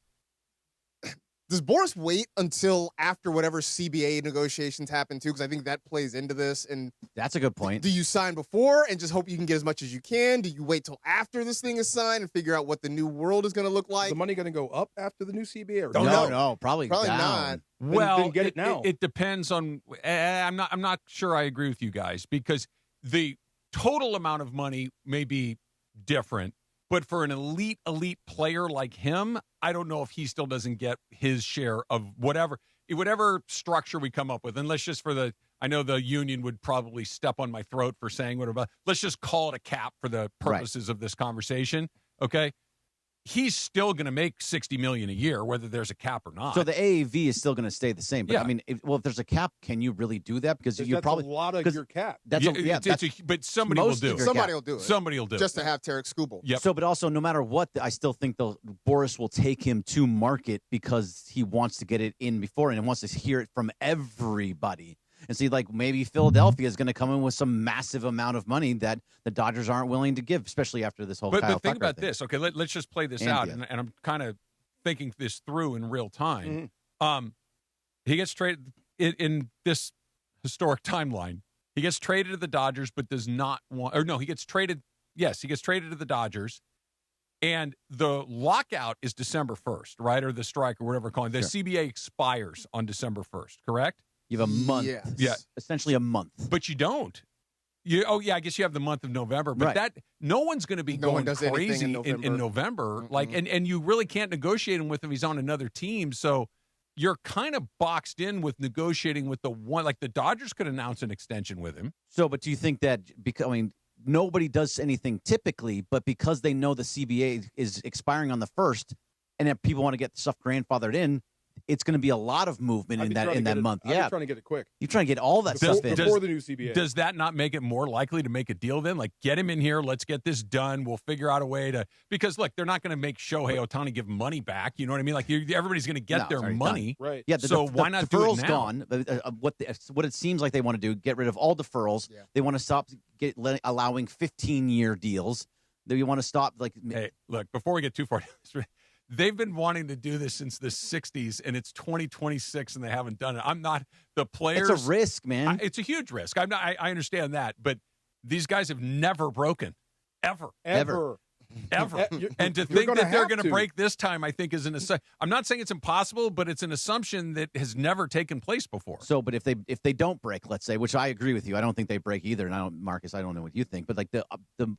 does Boris wait until after whatever CBA negotiations happen too? Because I think that plays into this. And that's a good point. Do you sign before and just hope you can get as much as you can? Do you wait till after this thing is signed and figure out what the new world is going to look like? The money going to go up after the new CBA? Or No, probably down. Not. Well, then get it now. It depends on. I'm not sure I agree with you guys, because the total amount of money may be different. But for an elite player like him, I don't know if he still doesn't get his share of whatever structure we come up with. And let's just I know the union would probably step on my throat for saying whatever. Let's just call it a cap for the purposes of this conversation. Okay. He's still going to make $60 million a year, whether there's a cap or not. So the AAV is still going to stay the same. But Yeah. I mean, if there's a cap, can you really do that? Because you That's probably a lot of your cap. That's but somebody will do it. Somebody will do it. Somebody will do just it. to have Tarek Skubal. Yep. So, but also, no matter what, I still think Boris will take him to market because he wants to get it in before and wants to hear it from everybody. And see, like maybe Philadelphia is going to come in with some massive amount of money that the Dodgers aren't willing to give, especially after this whole. But Kyle think Tucker about thing. this. Okay, let's just play this And out, the and I'm kind of thinking this through in real time. He gets traded in this historic timeline. He gets traded to the Dodgers, but does not want. Or no, he gets traded. Yes, he gets traded to the Dodgers, and the lockout is December 1st, right, or the strike or whatever we're calling it. The CBA expires on December 1st, correct? You have a month. Yes. Yeah, essentially a month. But you don't. I guess you have the month of November, but Right. no one's going to be No one going does anything crazy in in November. Like, and you really can't negotiate him with him. He's on another team, so you're kind of boxed in with negotiating with the one. Like the Dodgers could announce an extension with him. So, but do you think that nobody does anything typically, but because they know the CBA is expiring on the 1st, and if people want to get stuff grandfathered in, it's going to be a lot of movement in that month. I'd be trying to get it quick. You're trying to get all that stuff in before the new CBA. Does that not make it more likely to make a deal then? Like, get him in here. Let's get this done. We'll figure out a way to – because, look, they're not going to make Shohei Ohtani give money back. You know what I mean? Like, everybody's going to get their money. Done. Right. Yeah, so why not do it now? Gone. What it seems like they want to do, get rid of all deferrals. Yeah. They want to stop allowing 15-year deals. They want to stop – Hey, look, before we get too far – they've been wanting to do this since the 60s, and it's 2026, and they haven't done it. I'm not – the players – It's a risk, man. It's a huge risk. I understand that, but these guys have never broken, ever. And to think that they're going to break this time, I think, is an assumption. I'm not saying it's impossible, but it's an assumption that has never taken place before. So, but if they don't break, let's say, which I agree with you, I don't think they break either. And Marcus, I don't know what you think, but like the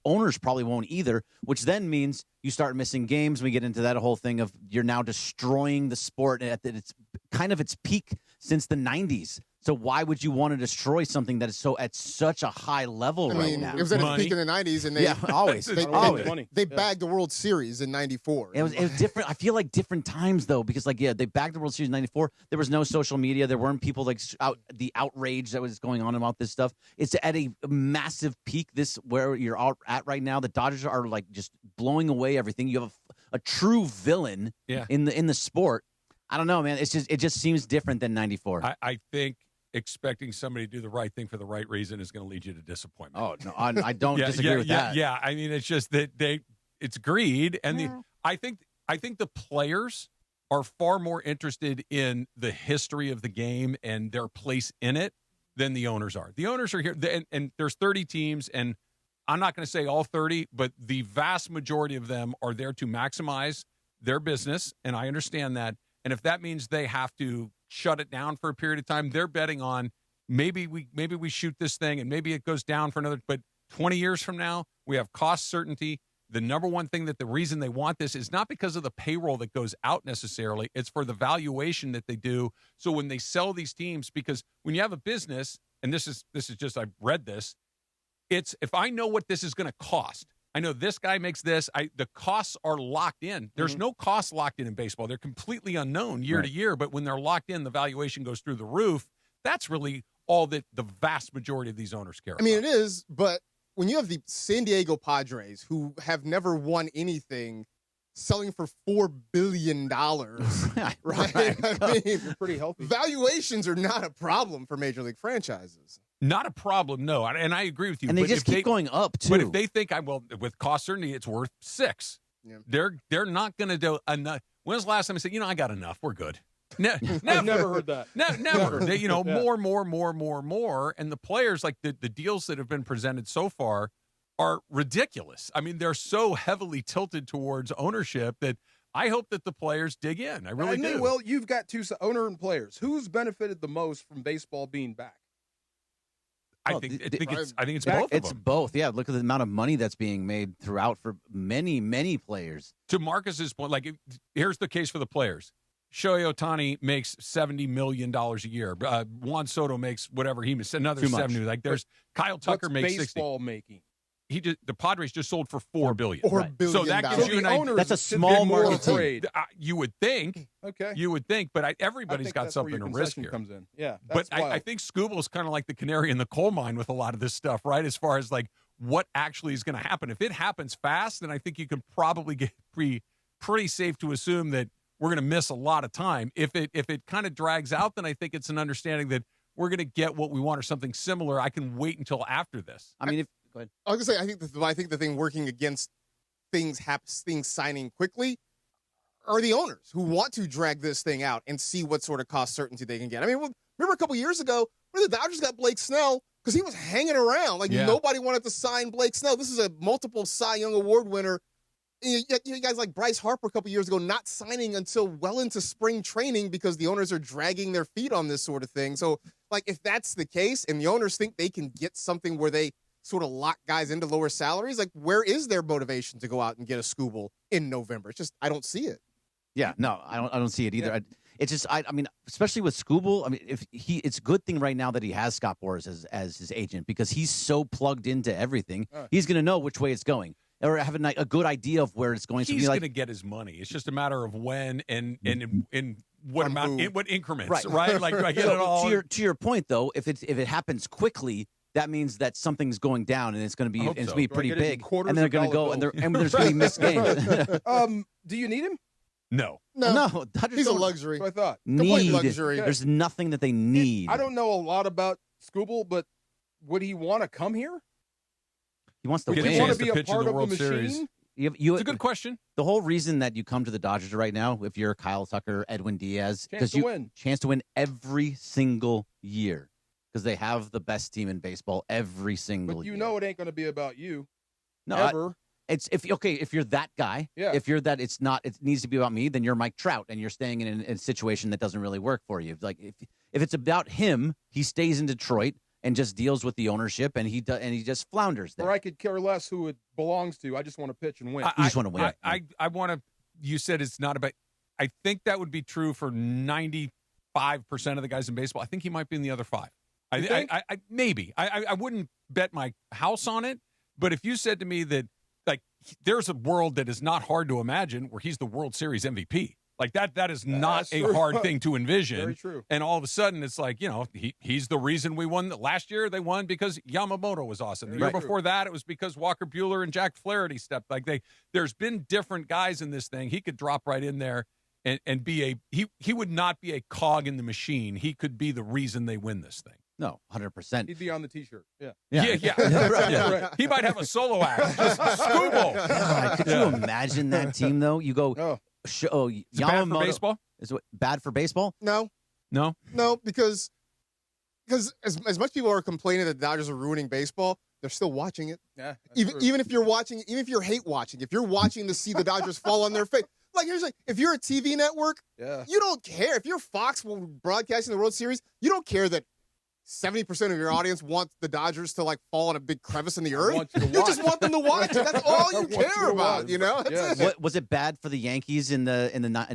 owners probably won't either, which then means you start missing games. We get into that whole thing of you're now destroying the sport at its kind of its peak since the 90s. So why would you want to destroy something that is at such a high level right now? It was at its peak in the 90s, and they bagged the World Series in '94. It was different. I feel like different times though, because they bagged the World Series in '94. There was no social media. There weren't people the outrage that was going on about this stuff. It's at a massive peak. This where you're at right now. The Dodgers are like just blowing away everything. You have a true villain in the sport. I don't know, man. It just seems different than '94. I think expecting somebody to do the right thing for the right reason is going to lead you to disappointment. Oh no, I don't disagree with that. Yeah, I mean, it's just that it's greed, and I think the players are far more interested in the history of the game and their place in it than the owners are. The owners are here, and there's 30 teams, and I'm not going to say all 30, but the vast majority of them are there to maximize their business, and I understand that. And if that means they have to shut it down for a period of time, they're betting on maybe we shoot this thing and maybe it goes down for another. But 20 years from now, we have cost certainty. The number one thing the reason they want this is not because of the payroll that goes out necessarily. It's for the valuation that they do. So when they sell these teams, because when you have a business, and this is just, I've read this, it's if I know what this is going to cost, I know this guy makes this. The costs are locked in. There's no costs locked in baseball. They're completely unknown year to year. But when they're locked in, the valuation goes through the roof. That's really all that the vast majority of these owners care about. I mean, it is. But when you have the San Diego Padres, who have never won anything, selling for $4 billion, right? I mean, you're pretty healthy. Valuations are not a problem for major league franchises. Not a problem, no. And I agree with you. And they just keep going up, too. But if they think, with cost certainty, it's worth $6, they're not going to do enough. When's the last time I said, I got enough, we're good? Never. I've never heard that. Never. More. And the players, like the deals that have been presented so far, are ridiculous. I mean, they're so heavily tilted towards ownership that I hope that the players dig in. I really do. Well, you've got two owner and players. Who's benefited the most from baseball being back? I think it's both of them. It's both. Yeah, look at the amount of money that's being made throughout for many, many players. To Marcus's point, here's the case for the players. Shohei Ohtani makes $70 million a year. Juan Soto makes whatever he makes, another 70. Like there's Kyle Tucker makes 60. Baseball making. The Padres just sold for $4 billion. $4 billion. So that gives you an idea. That's a small market trade. You would think. Okay. You would think, but everybody's got something to risk here. Comes in. Yeah. But I think Scubal's kind of like the canary in the coal mine with a lot of this stuff, right? As far as what actually is going to happen. If it happens fast, then I think you can probably get pretty safe to assume that we're going to miss a lot of time. If it kind of drags out, then I think it's an understanding that we're going to get what we want or something similar. I can wait until after this. I mean, go ahead. I was going to say, I think the thing working against things signing quickly are the owners who want to drag this thing out and see what sort of cost certainty they can get. I mean, remember a couple years ago when the Dodgers got Blake Snell because he was hanging around. Nobody wanted to sign Blake Snell. This is a multiple Cy Young Award winner. You guys like Bryce Harper a couple years ago not signing until well into spring training because the owners are dragging their feet on this sort of thing. So, if that's the case and the owners think they can get something where they sort of lock guys into lower salaries, where is their motivation to go out and get a Scooble in November? It's just I don't see it. Yeah, no, I don't see it either. Yeah. It's just I mean, especially with Scooble. I mean, it's a good thing right now that he has Scott Boras as his agent because he's so plugged into everything. He's going to know which way it's going. or have a good idea of where it's going. He's to going to get his money. It's just a matter of when and in what amount, in what increments, right? Like, do I get it all? To your point, though, if it happens quickly, that means that something's going down, and it's going to be pretty big, and they're going to go, and there's going to be missed games. Do you need him? No. He's a luxury. That's what I thought. Need luxury. There's nothing that they need. I don't know a lot about Skubal, but would he want to come here? He wants to Would win. he want to be a part of the machine? Series. It's a good question. The whole reason that you come to the Dodgers right now, if you're Kyle Tucker, Edwin Diaz, chance to win every single year, because they have the best team in baseball every single year. But you know it ain't going to be about you. No, ever. It's if you're that guy, if you're that, it needs to be about me, then you're Mike Trout, and you're staying in a situation that doesn't really work for you. Like if it's about him, he stays in Detroit and just deals with the ownership, and he just flounders there. Or I could care less who it belongs to. I just want to pitch and win. You just want to win. I want to. You said it's not about. I think that would be true for 95% of the guys in baseball. I think he might be in the other 5. Maybe. I wouldn't bet my house on it, but if you said to me that, like, there's a world that is not hard to imagine where he's the World Series MVP. Like that is not a hard thing to envision. Very true. And all of a sudden it's like, he's the reason we won. Last year they won because Yamamoto was awesome. The year before that it was because Walker Buehler and Jack Flaherty stepped. Like there's been different guys in this thing. He could drop right in there and be he would not be a cog in the machine. He could be the reason they win this thing. No, 100%. He'd be on the T-shirt. Yeah. Right. He might have a solo act. Just Skubal. God, could you imagine that team, though? You go, Is it Yamamoto. bad for baseball? Is it bad for baseball? No, because as much people are complaining that the Dodgers are ruining baseball, they're still watching it. Yeah. Even if you're watching, even if you're hate watching, if you're watching to see the Dodgers fall on their face. Like, here's if you're a TV network, you don't care. If you're Fox broadcasting the World Series, you don't care that 70% of your audience wants the Dodgers to fall in a big crevice in the earth. You just want them to watch it. That's all you care about, That's it. Was it bad for the Yankees in the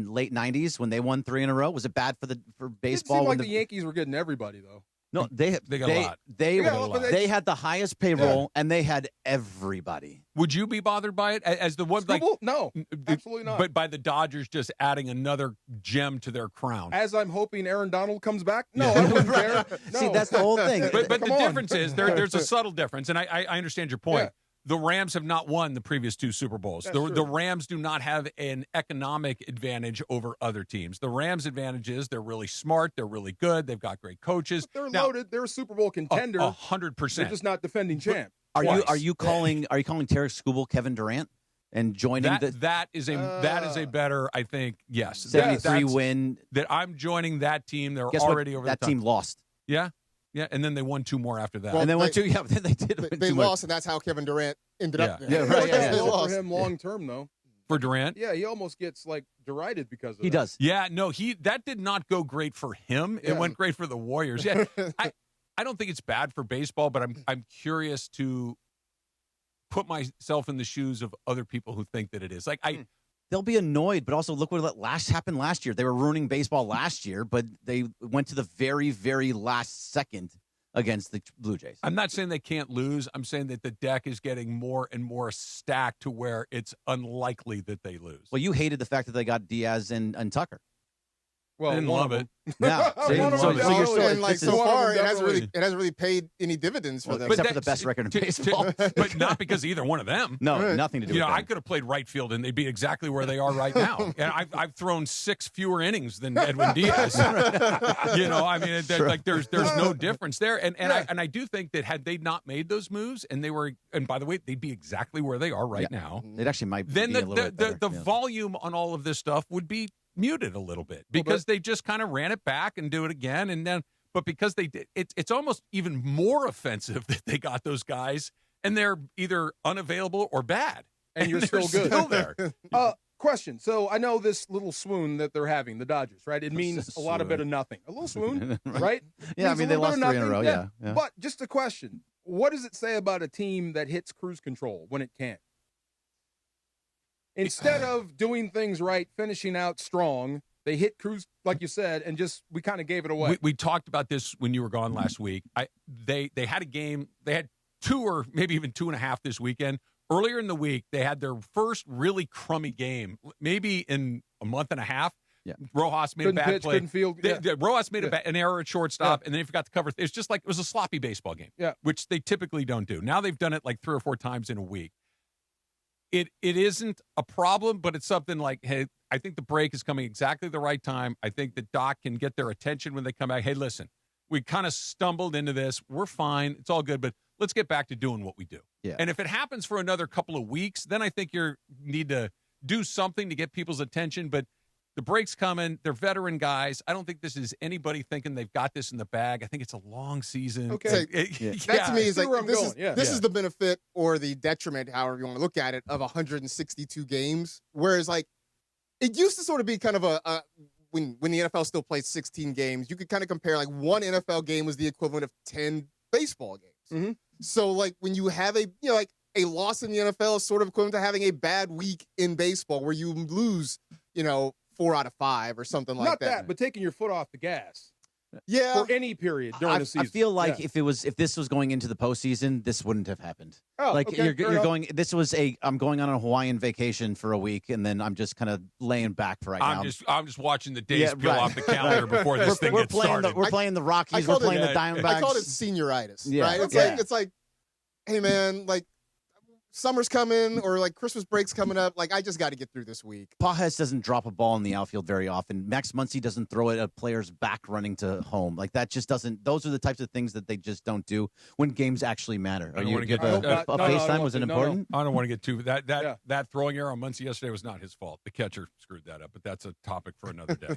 late 90s when they won 3 in a row? Was it bad for baseball? It seemed like the Yankees were getting everybody, though. No, they got a lot. They had the highest payroll, and they had everybody. Would you be bothered by it as the one? No, absolutely not. But by the Dodgers just adding another gem to their crown. As I'm hoping Aaron Donald comes back. No, I wouldn't care. No. See, that's the whole thing. But the difference is there's a subtle difference, and I understand your point. Yeah. The Rams have not won the previous 2 Super Bowls. The Rams do not have an economic advantage over other teams. The Rams' advantage is they're really smart. They're really good. They've got great coaches. But they're loaded. They're a Super Bowl contender. 100%. They're just not defending champ. Are you calling Tarek Skubal Kevin Durant and joining that is a better, I think, yes. 73 win. That I'm joining that team. They're Guess already what? over that the top. team lost. Yeah. Yeah, and then they won 2 more after that. Well, and then won 2. Yeah, then they did. They lost, and that's how Kevin Durant ended up there. Yeah, right. They lost for him long term, though. For Durant? Yeah, he almost gets derided because of that. He does. Yeah, no, that did not go great for him. It went great for the Warriors. Yeah, I don't think it's bad for baseball, but I'm curious to put myself in the shoes of other people who think that it is. They'll be annoyed, but also look what happened last year. They were ruining baseball last year, but they went to the very, very last second against the Blue Jays. I'm not saying they can't lose. I'm saying that the deck is getting more and more stacked to where it's unlikely that they lose. Well, you hated the fact that they got Diaz and Tucker. Well, I didn't love it. Yeah. So you're still so far it hasn't really paid any dividends for them. Except for the best record in baseball. But not because either one of them. No, nothing to do with that. I could have played right field and they'd be exactly where they are right now. And I've thrown 6 fewer innings than Edwin Diaz. There's no difference there. And I do think that had they not made those moves and by the way, they'd be exactly where they are right now. It actually might then be a little bit better. The volume on all of this stuff would be muted a little bit because they just kind of ran it back and do it again, but because they did, it's almost even more offensive that they got those guys and they're either unavailable or bad, and you're still good. Still there. Question. So I know this little swoon that they're having, the Dodgers, right? It means a lot of bit of nothing. A little swoon, right? Yeah, I mean they lost 3 in a row. Yeah. But just a question: what does it say about a team that hits cruise control when it can't? Instead of doing things right, finishing out strong, they hit cruise, like you said, and we kind of gave it away. We talked about this when you were gone last week. They had a game. They had 2 or maybe even 2.5 this weekend Earlier in the week, they had their first really crummy game, maybe in a month and a half. Yeah. Rojas made Couldn't a bad pitch, play. couldn't field. Yeah. Rojas made an error at shortstop, and then he forgot to cover. It's just like it was a sloppy baseball game, which they typically don't do. Now they've done it like 3 or 4 times in a week. It isn't a problem, but it's something like, hey, I think the break is coming exactly the right time. I think that Doc can get their attention when they come back. Hey, listen, we kind of stumbled into this. We're fine. It's all good, but let's get back to doing what we do. Yeah. And if it happens for another couple of weeks, then I think you need to do something to get people's attention. But the break's coming. They're veteran guys. I don't think this is anybody thinking they've got this in the bag. I think it's a long season. Okay. That to me is like, this is the benefit or the detriment, however you want to look at it, of 162 games. Whereas, like, it used to sort of be kind of a when the NFL still played 16 games, you could kind of compare, like, one NFL game was the equivalent of 10 baseball games. Mm-hmm. So, like, when you have a loss in the NFL is sort of equivalent to having a bad week in baseball where you lose, 4 out of 5 or something like Not that. but taking your foot off the gas. Yeah. For any period during the season. I feel like if this was going into the postseason, this wouldn't have happened. Oh, like okay, you're going. This was I'm going on a Hawaiian vacation for a week, and then I'm just kind of laying back for now. I'm just watching the days peel off the calendar before this thing gets started. We're playing the Rockies. We're playing the Diamondbacks. I call it senioritis. Yeah. Right? It's like, hey man, like, summer's coming or like Christmas break's coming up. Like, I just got to get through this week. Pages doesn't drop a ball in the outfield very often. Max Muncy doesn't throw it at a player's back running to home. Like, that just doesn't. Those are the types of things that they just don't do when games actually matter. I don't want to get a FaceTime was important. I don't want to get too that throwing error on Muncy yesterday was not his fault. The catcher screwed that up, but that's a topic for another day.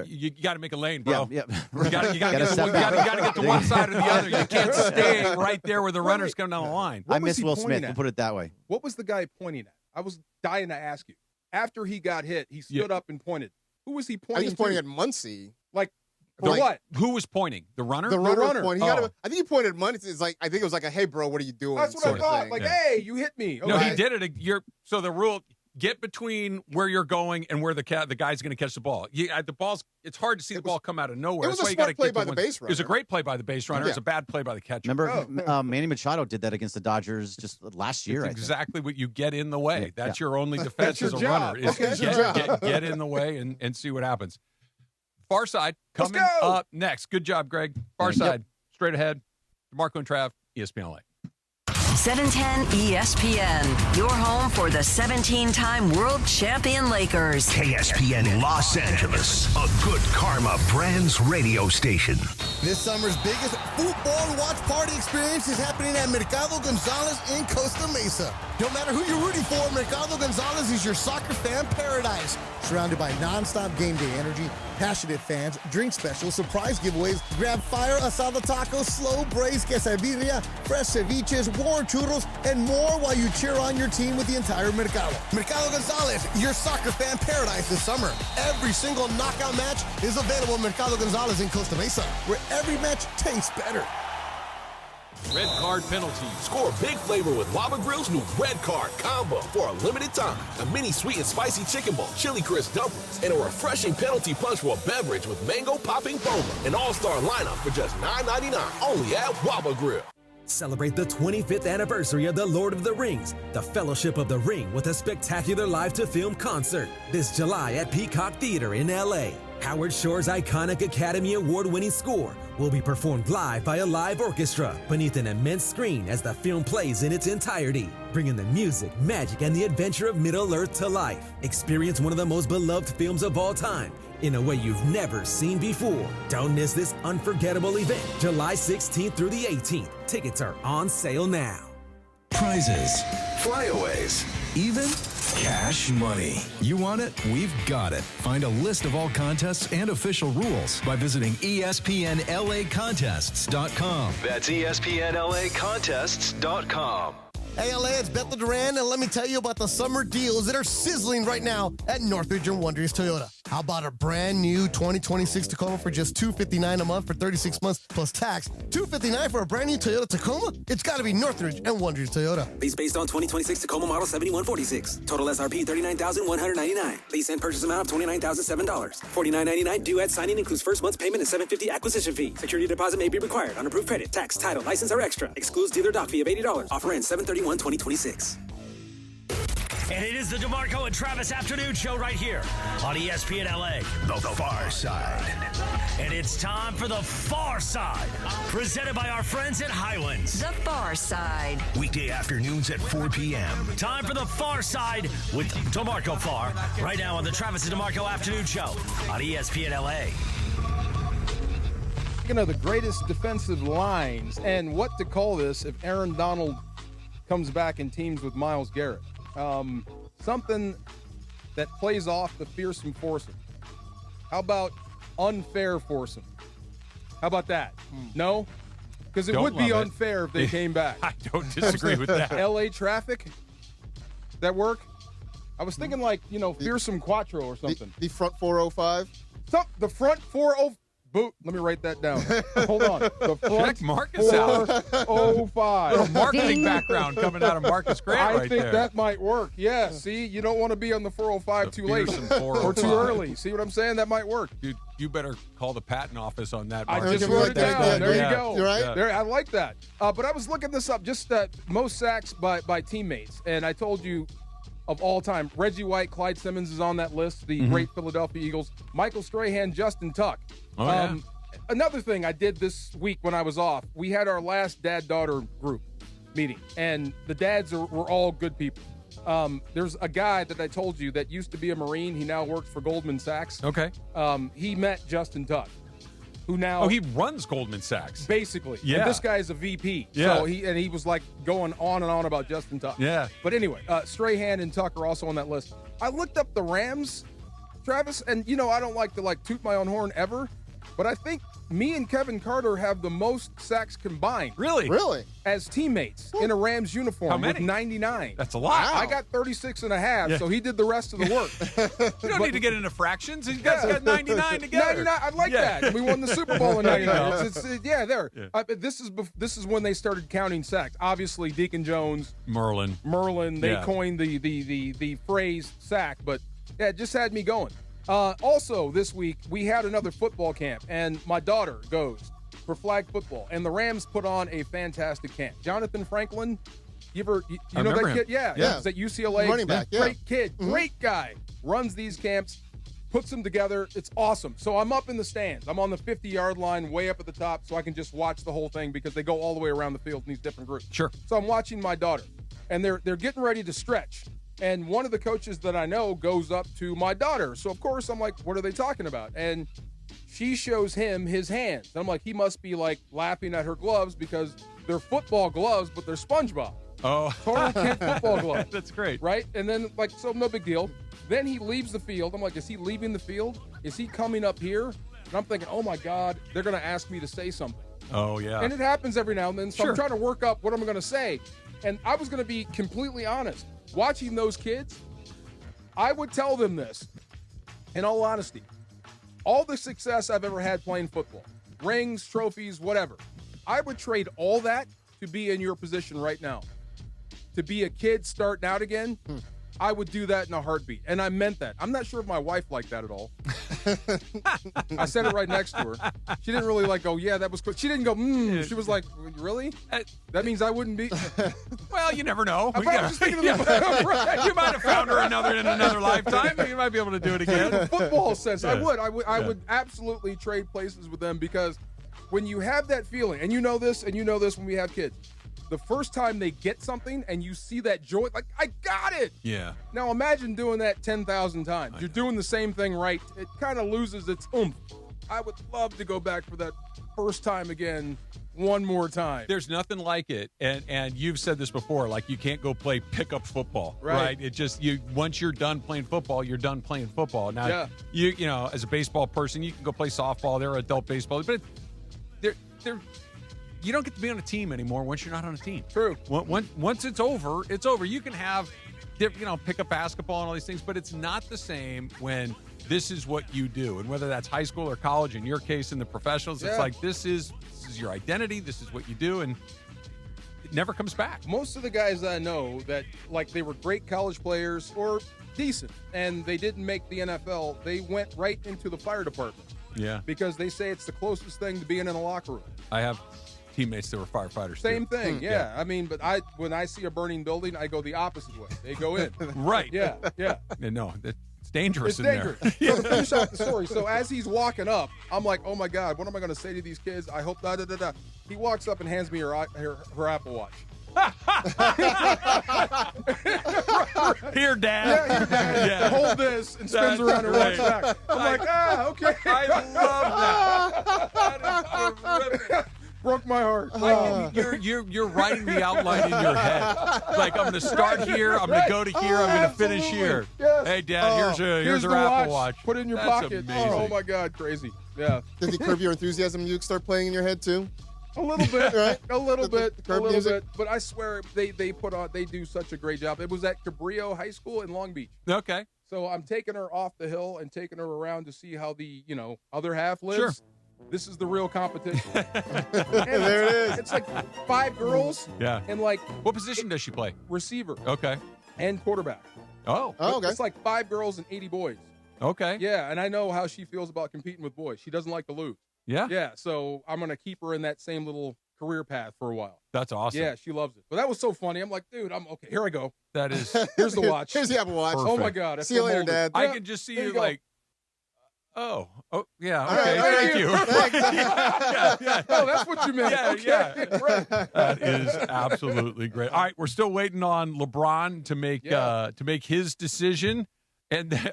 You got to make a lane, bro. Yeah. You got to get to one side or the other. You can't stay right there where the runner's coming down the line. I miss Will Smith. We'll put it that way. What was the guy pointing at? I was dying to ask you. After he got hit, he stood up and pointed. Who was he pointing? He was pointing at Muncy. Like, for what? Who was pointing? The runner? The runner. I think he pointed at Muncy. It's like, I think it was like a, hey, bro, what are you doing? That's what I thought. Like, hey, you hit me. No, he did it. So the rule, get between where you're going and where the guy's going to catch the ball. It's hard to see the ball come out of nowhere. It was a smart play by the base runner. It was a great play by the base runner. It was a bad play by the catcher. Remember, Manny Machado did that against the Dodgers just last year. That's exactly what you get in the way. That's your only defense as a job. runner. Is get in the way and see what happens. Far side coming up next. Good job, Greg. Far side, straight ahead. DeMarco and Trav, ESPN LA. 710 ESPN, your home for the 17-time world champion Lakers. KSPN Los Angeles, a Good Karma Brands radio station. This summer's biggest football watch party experience is happening at Mercado Gonzalez in Costa Mesa. No matter who you're rooting for, Mercado Gonzalez is your soccer fan paradise. Surrounded by non-stop game day energy, passionate fans, drink specials, surprise giveaways, grab fire asada tacos, slow braised quesadilla, fresh ceviches, warm churros, and more while you cheer on your team with the entire Mercado. Mercado Gonzalez, your soccer fan paradise this summer. Every single knockout match is available at Mercado Gonzalez in Costa Mesa, where every match tastes better. Red Card penalty. Score big flavor with Waba Grill's new Red Card combo for a limited time. A mini sweet and spicy chicken bowl, chili crisp dumplings, and a refreshing penalty punch for a beverage with mango popping boba. An all-star lineup for just $9.99 only at Waba Grill. Celebrate the 25th anniversary of The Lord of the Rings, the Fellowship of the Ring, with a spectacular live-to-film concert this July at Peacock Theater in L.A. Howard Shore's iconic Academy Award-winning score will be performed live by a live orchestra beneath an immense screen as the film plays in its entirety, bringing the music, magic, and the adventure of Middle-earth to life. Experience one of the most beloved films of all time in a way you've never seen before. Don't miss this unforgettable event, July 16th through the 18th. Tickets are on sale now. Prizes, flyaways, even cash money. You want it? We've got it. Find a list of all contests and official rules by visiting ESPNLAcontests.com. That's ESPNLAcontests.com. Hey LA, it's Bethel Duran, and let me tell you about the summer deals that are sizzling right now at Northridge and Wonders Toyota. How about a brand new 2026 Tacoma for just $259 a month for 36 months plus tax? $259 for a brand new Toyota Tacoma? It's got to be Northridge and Wonders Toyota. Lease based on 2026 Tacoma model 7146. Total SRP $39,199. Lease and purchase amount of $29,007. $49.99 due at signing includes first month's payment and $750 acquisition fee. Security deposit may be required on approved credit. Tax, title, license are extra. Excludes dealer doc fee of $80. Offer ends 7/31/2026. 2026. And it is the DeMarco and Travis Afternoon Show right here on ESPN LA. The Far Side. And it's time for the Far Side, presented by our friends at Highlands. The Far Side. Weekday afternoons at 4 p.m. Time for the Far Side with DeMarco Far, right now on the Travis and DeMarco Afternoon Show on ESPN LA. Speaking of the greatest defensive lines and what to call this if Aaron Donald comes back and teams with Myles Garrett. Something that plays off the fearsome foursome. How about unfair foursome? How about that? No? Because it would be unfair if they came back. I don't disagree with that. LA traffic? That work? I was thinking fearsome quattro or something. The front 405? The front 405. Boot. Let me write that down. Hold on. The front Check Marcus out. 405. Little marketing background coming out of Marcus Grant I think that might work. Yeah. See, you don't want to be on the 405 too late or too early. See what I'm saying? That might work. Dude, you better call the patent office on that. I Marcus. just wrote it down. There you go. You're right. Yeah. There, I like that. But I was looking this up. Just most sacks by teammates, and I told you of all time, Reggie White, Clyde Simmons is on that list. The great Philadelphia Eagles. Michael Strahan, Justin Tuck. Another thing I did this week when I was off, we had our last dad-daughter group meeting, and the dads were all good people. There's a guy that I told you that used to be a Marine. He now works for Goldman Sachs. Okay. He met Justin Tuck, who now... Oh, he runs Goldman Sachs. Basically. Yeah. And this guy is a VP. Yeah. So he was like going on and on about Justin Tuck. Yeah. But anyway, Strahan and Tuck are also on that list. I looked up the Rams, Travis, and I don't like to toot my own horn ever, but I think me and Kevin Carter have the most sacks combined. Really? As teammates in a Rams uniform. How many? With 99. That's a lot. I got 36 and a half, so he did the rest of the work. You don't need to get into fractions. You guys got 99 together. 99, I like that. We won the Super Bowl in 99. There. Yeah. This is when they started counting sacks. Obviously, Deacon Jones, Merlin, they coined the phrase sack, but yeah, it just had me going. Also, this week, we had another football camp, and my daughter goes for flag football, and the Rams put on a fantastic camp. Jonathan Franklin, you know that kid? Yeah. He's at UCLA. Running back, Great kid, great guy. Runs these camps, puts them together. It's awesome. So I'm up in the stands. I'm on the 50-yard line, way up at the top, so I can just watch the whole thing because they go all the way around the field in these different groups. Sure. So I'm watching my daughter, and they're getting ready to stretch. And one of the coaches that I know goes up to my daughter. So, of course, I'm like, what are they talking about? And she shows him his hands. And I'm like, he must be, laughing at her gloves because they're football gloves, but they're SpongeBob. Oh. Total kid football gloves. That's great. Right? And then, so no big deal. Then he leaves the field. I'm like, is he leaving the field? Is he coming up here? And I'm thinking, oh, my God, they're going to ask me to say something. Oh, yeah. And it happens every now and then. So Sure. I'm trying to work up what I'm going to say. And I was going to be completely honest. Watching those kids, I would tell them this, in all honesty. All the success I've ever had playing football, rings, trophies, whatever, I would trade all that to be in your position right now. To be a kid starting out again, I would do that in a heartbeat. And I meant that. I'm not sure if my wife liked that at all. I said it right next to her. She didn't really go, yeah, that was cool. She didn't go, She was like, really? That means I wouldn't be. Well, you never know. I was just thinking of the You might have found her in another lifetime. You might be able to do it again. In a football sense, Yeah. I would absolutely trade places with them because when you have that feeling, and you know this when we have kids, the first time they get something and you see that joy, I got it. Yeah. Now imagine doing that 10,000 times. You're doing the same thing right. It kind of loses its oomph. I would love to go back for that first time again one more time. There's nothing like it. And you've said this before, you can't go play pickup football, right? It just, once you're done playing football, you're done playing football. Now, you as a baseball person, you can go play softball. They're adult baseball. But you don't get to be on a team anymore once you're not on a team. True. Once it's over, it's over. You can have, pick up basketball and all these things, but it's not the same when this is what you do. And whether that's high school or college, in your case, in the professionals, it's this is your identity. This is what you do. And it never comes back. Most of the guys I know that, they were great college players or decent, and they didn't make the NFL, they went right into the fire department. Yeah. Because they say it's the closest thing to being in a locker room. I have teammates that were firefighters. Same too. thing, yeah. I mean, but when I see a burning building, I go the opposite way. They go in. Right. Yeah. No, it's dangerous It's in dangerous. there. So to finish out the story, so as he's walking up, I'm like, oh my God, what am I going to say to these kids? I hope da-da-da-da. He walks up and hands me her Apple Watch. Here, Dad. Yeah, here, Dad. Yeah. Hold this and spins around and walks back. I'm like, okay. I love that. That is terrific. Broke my heart. You're writing the outline in your head. Like, I'm going to start here. I'm going to go to here. I'm going to finish here. Yes. Hey, Dad, here's the her Apple Watch. Put it in your That's pocket. Amazing. Oh my God, crazy. Yeah. Did the Curb Your Enthusiasm music start playing in your head too? A little bit, right? A little bit. Music? But I swear they do such a great job. It was at Cabrillo High School in Long Beach. Okay. So I'm taking her off the hill and taking her around to see how the other half lives. Sure. This is the real competition. There it is. It's like 5 girls. Yeah. And like, what position does she play? Receiver. Okay. And quarterback. Oh. Okay. It's like 5 girls and 80 boys. Okay. Yeah, and I know how she feels about competing with boys. She doesn't like to lose. Yeah. Yeah, so I'm going to keep her in that same little career path for a while. That's awesome. Yeah, she loves it. But that was so funny. I'm like, dude, I'm okay. Here I go. That is. Here's the watch. Here's the Apple Watch. Oh my God. I See you feel later, molded. Dad. I Yeah, can just see there you go. like, oh, yeah, All okay, right, thank you. Yeah. Oh, that's what you meant. Yeah, Okay. yeah. Right. That is absolutely great. All right, we're still waiting on LeBron to make his decision, and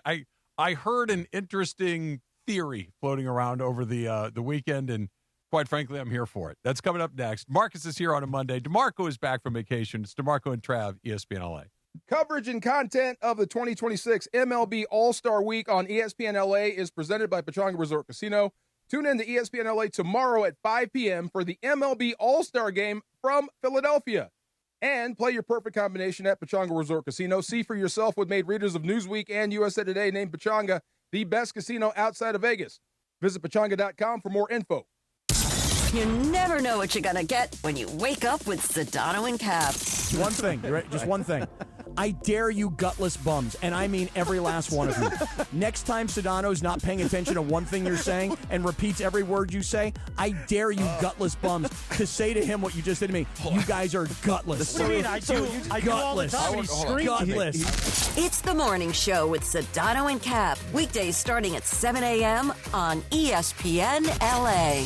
I heard an interesting theory floating around over the weekend, and quite frankly, I'm here for it. That's coming up next. Marcus is here on a Monday. DeMarco is back from vacation. It's DeMarco and Trav, ESPN LA. Coverage and content of the 2026 MLB All-Star Week on ESPN LA is presented by Pechanga Resort Casino. Tune in to ESPN LA tomorrow at 5 p.m. for the MLB All-Star Game from Philadelphia. And play your perfect combination at Pechanga Resort Casino. See for yourself what made readers of Newsweek and USA Today name Pechanga the best casino outside of Vegas. Visit Pechanga.com for more info. You never know what you're going to get when you wake up with Sedano and Cap. One thing, just one thing. I dare you gutless bums, and I mean every last one of you. Next time Sedano's not paying attention to one thing you're saying and repeats every word you say, I dare you gutless bums to say to him what you just did to me. You guys are gutless. What do you mean? I do all the time. And he screams at me. Gutless. It's the morning show with Sedano and Cap. Weekdays starting at 7 a.m. on ESPN LA.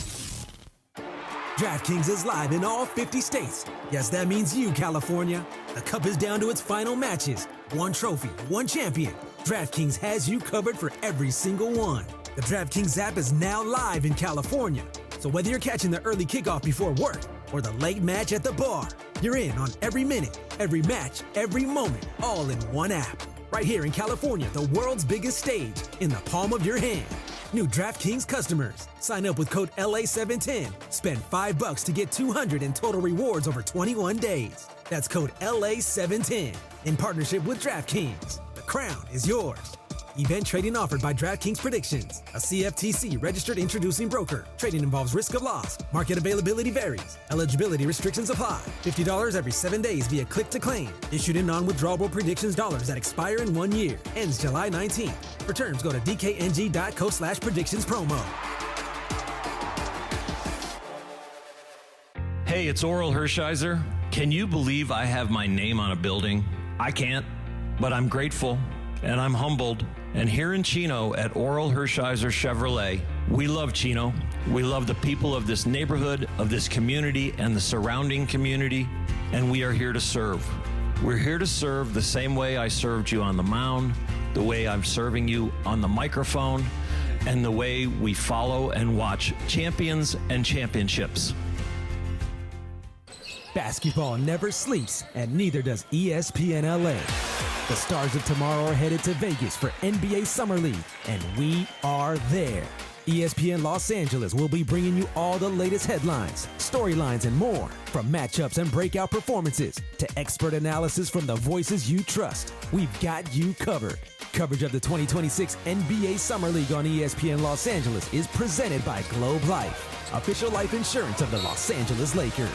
DraftKings is live in all 50 states. Yes, that means you, California. The Cup is down to its final matches. One trophy, one champion. DraftKings has you covered for every single one. The DraftKings app is now live in California. So whether you're catching the early kickoff before work or the late match at the bar, you're in on every minute, every match, every moment, all in one app. Right here in California, the world's biggest stage, in the palm of your hand. New DraftKings customers. Sign up with code LA710. Spend $5 to get $200 in total rewards over 21 days. That's code LA710 in partnership with DraftKings. The crown is yours. Event trading offered by DraftKings Predictions, a CFTC registered introducing broker. Trading involves risk of loss. Market availability varies. Eligibility restrictions apply. $50 every 7 days via click to claim. Issued in non-withdrawable predictions dollars that expire in 1 year. Ends July 19th. For terms, go to dkng.co/predictions promo. Hey, it's Oral Hershiser. Can you believe I have my name on a building? I can't, but I'm grateful and I'm humbled. And here in Chino at Oral Hershiser Chevrolet, we love Chino. We love the people of this neighborhood, of this community, and the surrounding community, and we are here to serve. We're here to serve the same way I served you on the mound, the way I'm serving you on the microphone, and the way we follow and watch champions and championships. Basketball never sleeps, and neither does ESPN LA. The stars of tomorrow are headed to Vegas for NBA Summer League, and we are there. ESPN Los Angeles will be bringing you all the latest headlines, storylines, and more. From matchups and breakout performances to expert analysis from the voices you trust, we've got you covered. Coverage of the 2026 NBA Summer League on ESPN Los Angeles is presented by Globe Life, official life insurance of the Los Angeles Lakers.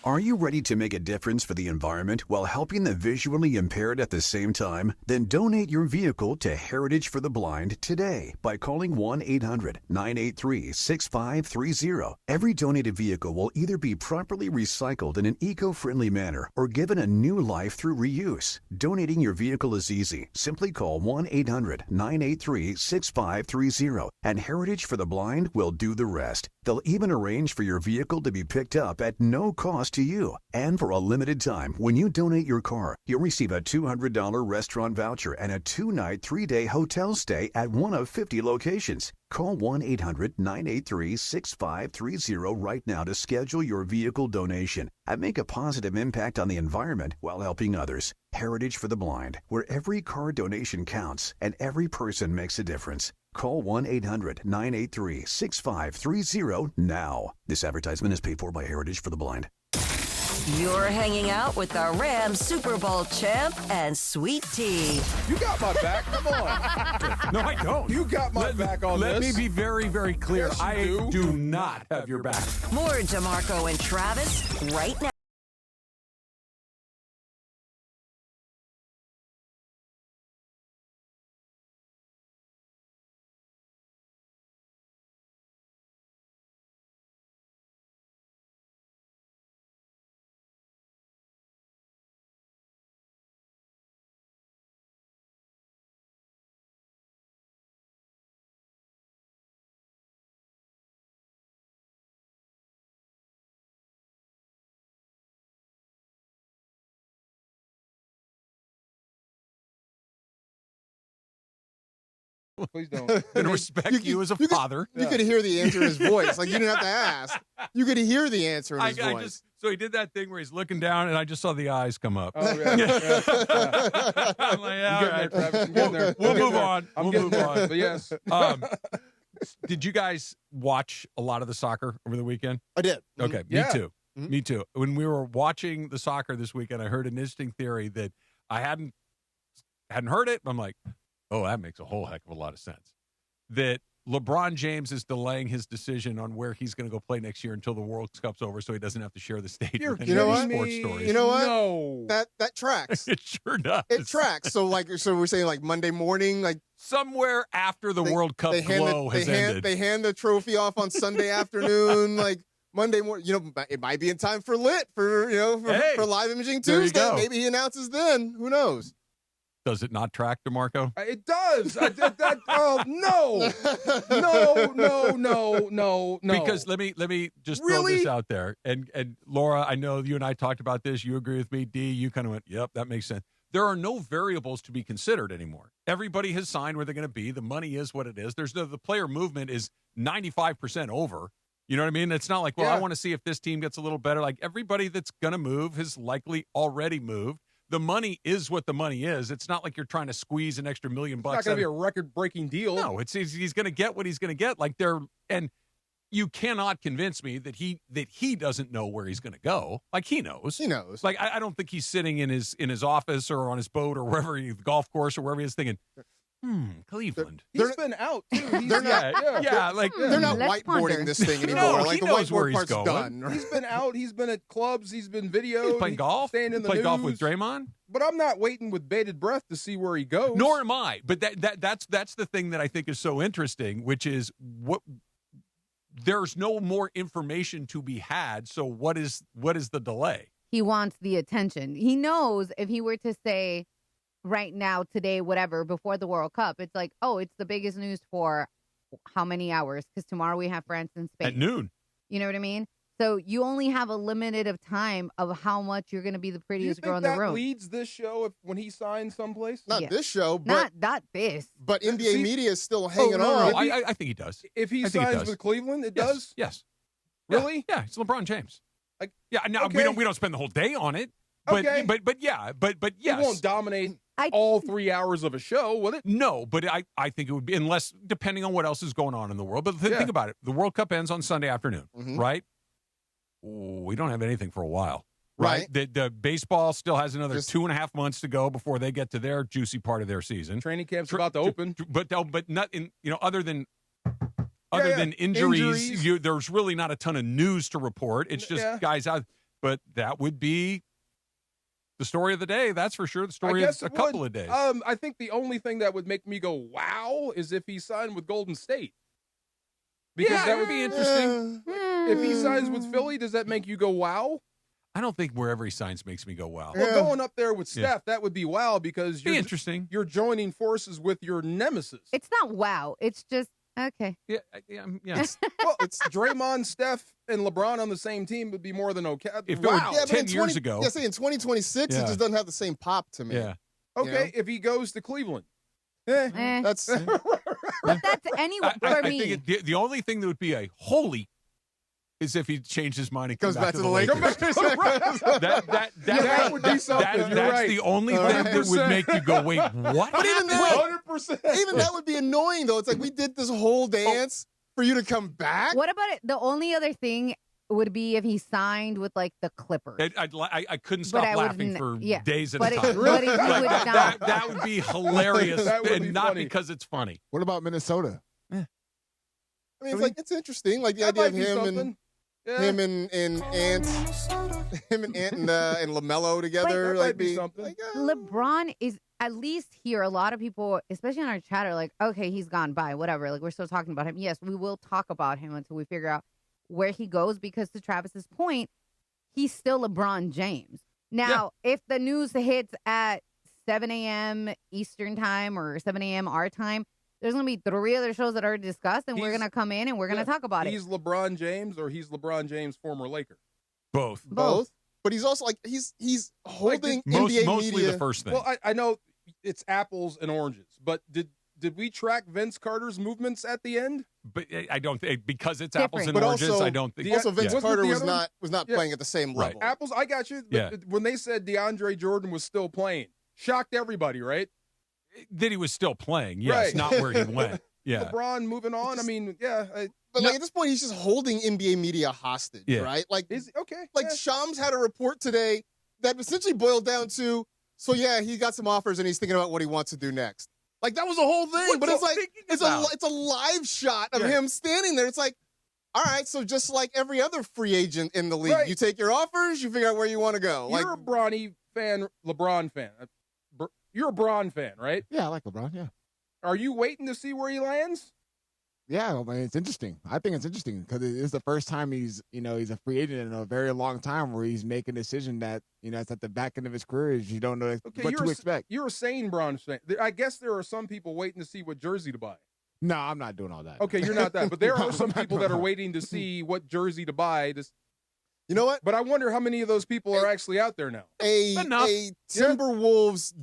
Are you ready to make a difference for the environment while helping the visually impaired at the same time? Then donate your vehicle to Heritage for the Blind today by calling 1-800-983-6530. Every donated vehicle will either be properly recycled in an eco-friendly manner or given a new life through reuse. Donating your vehicle is easy. Simply call 1-800-983-6530 and Heritage for the Blind will do the rest. They'll even arrange for your vehicle to be picked up at no cost to you. And for a limited time, when you donate your car, you'll receive a $200 restaurant voucher and a 2-night, 3-day hotel stay at one of 50 locations. Call 1-800-983-6530 right now to schedule your vehicle donation and make a positive impact on the environment while helping others. Heritage for the Blind, where every car donation counts and every person makes a difference. Call 1-800-983-6530 now. This advertisement is paid for by Heritage for the Blind. You're hanging out with the Rams Super Bowl champ and Sweet Tea. You got my back. Come on. No, I don't. You got my back on Let this. me be very, very clear. Yes, you I do not have your back. More DeMarco and Travis right now. Please don't. And respect you as a father. You could hear the answer in his voice. Like, you didn't have to ask. You could hear the answer in his voice. So he did that thing where he's looking down, and I just saw the eyes come up. Oh, yeah. I'm like, yeah, all right. I'm getting there. We'll move on. I'm We'll move getting on. there, but yes. Did you guys watch a lot of the soccer over the weekend? I did. Okay, Yeah. me too. Me too. When we were watching the soccer this weekend, I heard an interesting theory that I hadn't heard it. I'm like, oh, that makes a whole heck of a lot of sense. That LeBron James is delaying his decision on where he's going to go play next year until the World Cup's over, so he doesn't have to share the stage with any other sports stories. You know what? No. That tracks. It sure does. It tracks. So we're saying like Monday morning, like somewhere after the World Cup glow has ended. They hand the trophy off on Sunday afternoon, like Monday morning. You know, it might be in time for for live imaging there you Tuesday. go. Maybe he announces then. Who knows? Does it not track, DeMarco? It does. Oh no, no. Because let me just throw this out there. And Laura, I know you and I talked about this. You agree with me. D, you kind of went, yep, that makes sense. There are no variables to be considered anymore. Everybody has signed where they're going to be. The money is what it is. There's the player movement is 95% over. You know what I mean? It's not like, well, I want to see if this team gets a little better. Like everybody that's going to move has likely already moved. The money is what the money is. It's not like you're trying to squeeze an extra $1 million. It's not going to be a record-breaking deal. No, he's going to get what he's going to get. And you cannot convince me that he doesn't know where he's going to go. Like he knows. He knows. Like I don't think he's sitting in his office or on his boat or wherever the golf course or wherever he is thinking, Cleveland. He's been out too. They're not whiteboarding this thing anymore. No, like he the knows where whiteboard he's part's going. done. He's been out. He's been at clubs. He's been videoed. He's playing golf. Staying in the Played golf news. with Draymond. But I'm not waiting with bated breath to see where he goes. Nor am I. But that's the thing that I think is so interesting, which is there's no more information to be had. So what is the delay? He wants the attention. He knows if he were to say right now, today, whatever, before the World Cup, it's like, oh, it's the biggest news for how many hours? Because tomorrow we have France and Spain. At noon. You know what I mean? So you only have a limited of time of how much you're going to be the prettiest girl in the room. That leads this show when he signs someplace? Not this show, but not this. But NBA media is still hanging on. on. I think he does. If he signs with Cleveland, it does? Yes. Really? Yeah, it's LeBron James. Like, no, okay. we don't spend the whole day on it. But Okay. but yes. It won't dominate all 3 hours of a show, will it? No, but I think it would be, unless, depending on what else is going on in the world. But think about it. The World Cup ends on Sunday afternoon, right? Ooh, we don't have anything for a while. Right. The baseball still has another 2.5 months to go before they get to their juicy part of their season. Training camp's about to open. But not in, other than injuries. There's really not a ton of news to report. It's just guys out. but that would be the story of the day. That's for sure. The story of a couple of days. I think the only thing that would make me go, wow, is if he signed with Golden State. Because that would be interesting. If he signs with Philly, does that make you go, wow? I don't think wherever he signs makes me go, wow. Well, going up there with Steph, that would be wow because you're interesting. You're joining forces with your nemesis. It's not wow. It's just okay. Yeah. Well, it's Draymond, Steph, and LeBron on the same team would be more than okay. If it were 10 years ago. Yeah, say in 2026, it just doesn't have the same pop to me. Yeah. Okay, if he goes to Cleveland. That's But that's anyway for I me. think the only thing that would be a holy is if he changed his mind and goes back to the Lakers. That would be something. That's right. the only thing that would make you go, wait, what? But even that, 100%. even that would be annoying, though. It's like we did this whole dance for you to come back. What about it? The only other thing would be if he signed with like the Clippers. I couldn't But stop I laughing wouldn't- for yeah. days at But a it- time. but it- he would not. That would be hilarious, That would and be not funny. because it's funny. What about Minnesota? I mean, it's like it's interesting, like the That idea of might be him something. and Yeah. him and Ant, and LaMelo together, That like might be being something. like, LeBron is at least here. A lot of people, especially on our chat, are like, okay, he's gone by, whatever. Like, we're still talking about him. Yes, we will talk about him until we figure out where he goes because, to Travis's point, he's still LeBron James. Now, if the news hits at 7 a.m. Eastern time or 7 a.m. our time, there's going to be 3 other shows that are discussed, and we're going to come in and we're going to talk about it. He's LeBron James or he's LeBron James, former Laker. Both. both. But he's also like he's holding NBA mostly media. the first thing. Well, I know it's apples and oranges, but did we track Vince Carter's movements at the end? But I don't think because it's apples and But oranges. also, I don't think. also Vince Wasn't Carter the was other not playing at the same Right. level. Apples, I got you. Yeah. When they said DeAndre Jordan was still playing, shocked everybody, right? that he was still playing. Yes, Right. not where he went. Yeah. LeBron moving on. I mean, yeah. But like at this point, he's just holding NBA media hostage, Yeah. right? Like, Is okay. like yeah. Shams had a report today that essentially boiled down to, so yeah, he got some offers and he's thinking about what he wants to do next. Like that was the whole thing. What's but it's he like thinking it's about? a live shot of Yeah. him standing there. It's like, all right, so just like every other free agent in the league, Right. you take your offers, you figure out where you want to go. Like, You're a Bronny fan, LeBron fan. You're a Bron fan, right? Yeah, I like LeBron. Yeah. Are you waiting to see where he lands? Yeah, I mean, it's interesting. I think it's interesting because it is the first time he's a free agent in a very long time where he's making a decision that, it's at the back end of his career. You don't know what to expect. You're a sane Bron fan. I guess there are some people waiting to see what jersey to buy. No, I'm not doing all that. Okay, you're not that. But there are some I'm not people doing that are that. waiting to see what jersey to buy. you know what? But I wonder how many of those people are actually out there now. Enough. A Timberwolves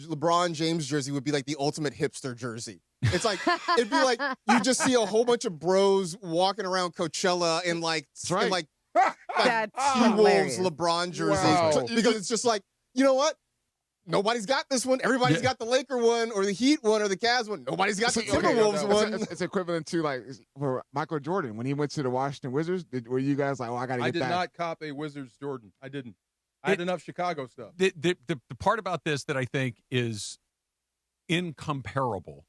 LeBron James jersey would be like the ultimate hipster jersey. It's like it'd be like you just see a whole bunch of bros walking around Coachella in like right. in like That's T-Wolves hilarious. LeBron jerseys Wow. because it's just like, you know what? Nobody's got this one. Everybody's Yeah. got the Laker one or the Heat one or the Cavs one. Nobody's got the Okay, Timberwolves one. It's equivalent to like for Michael Jordan when he went to the Washington Wizards. Were you guys like, I got to get I did that? not cop a Wizards Jordan. I didn't. I had enough Chicago stuff. The part about this that I think is incomparable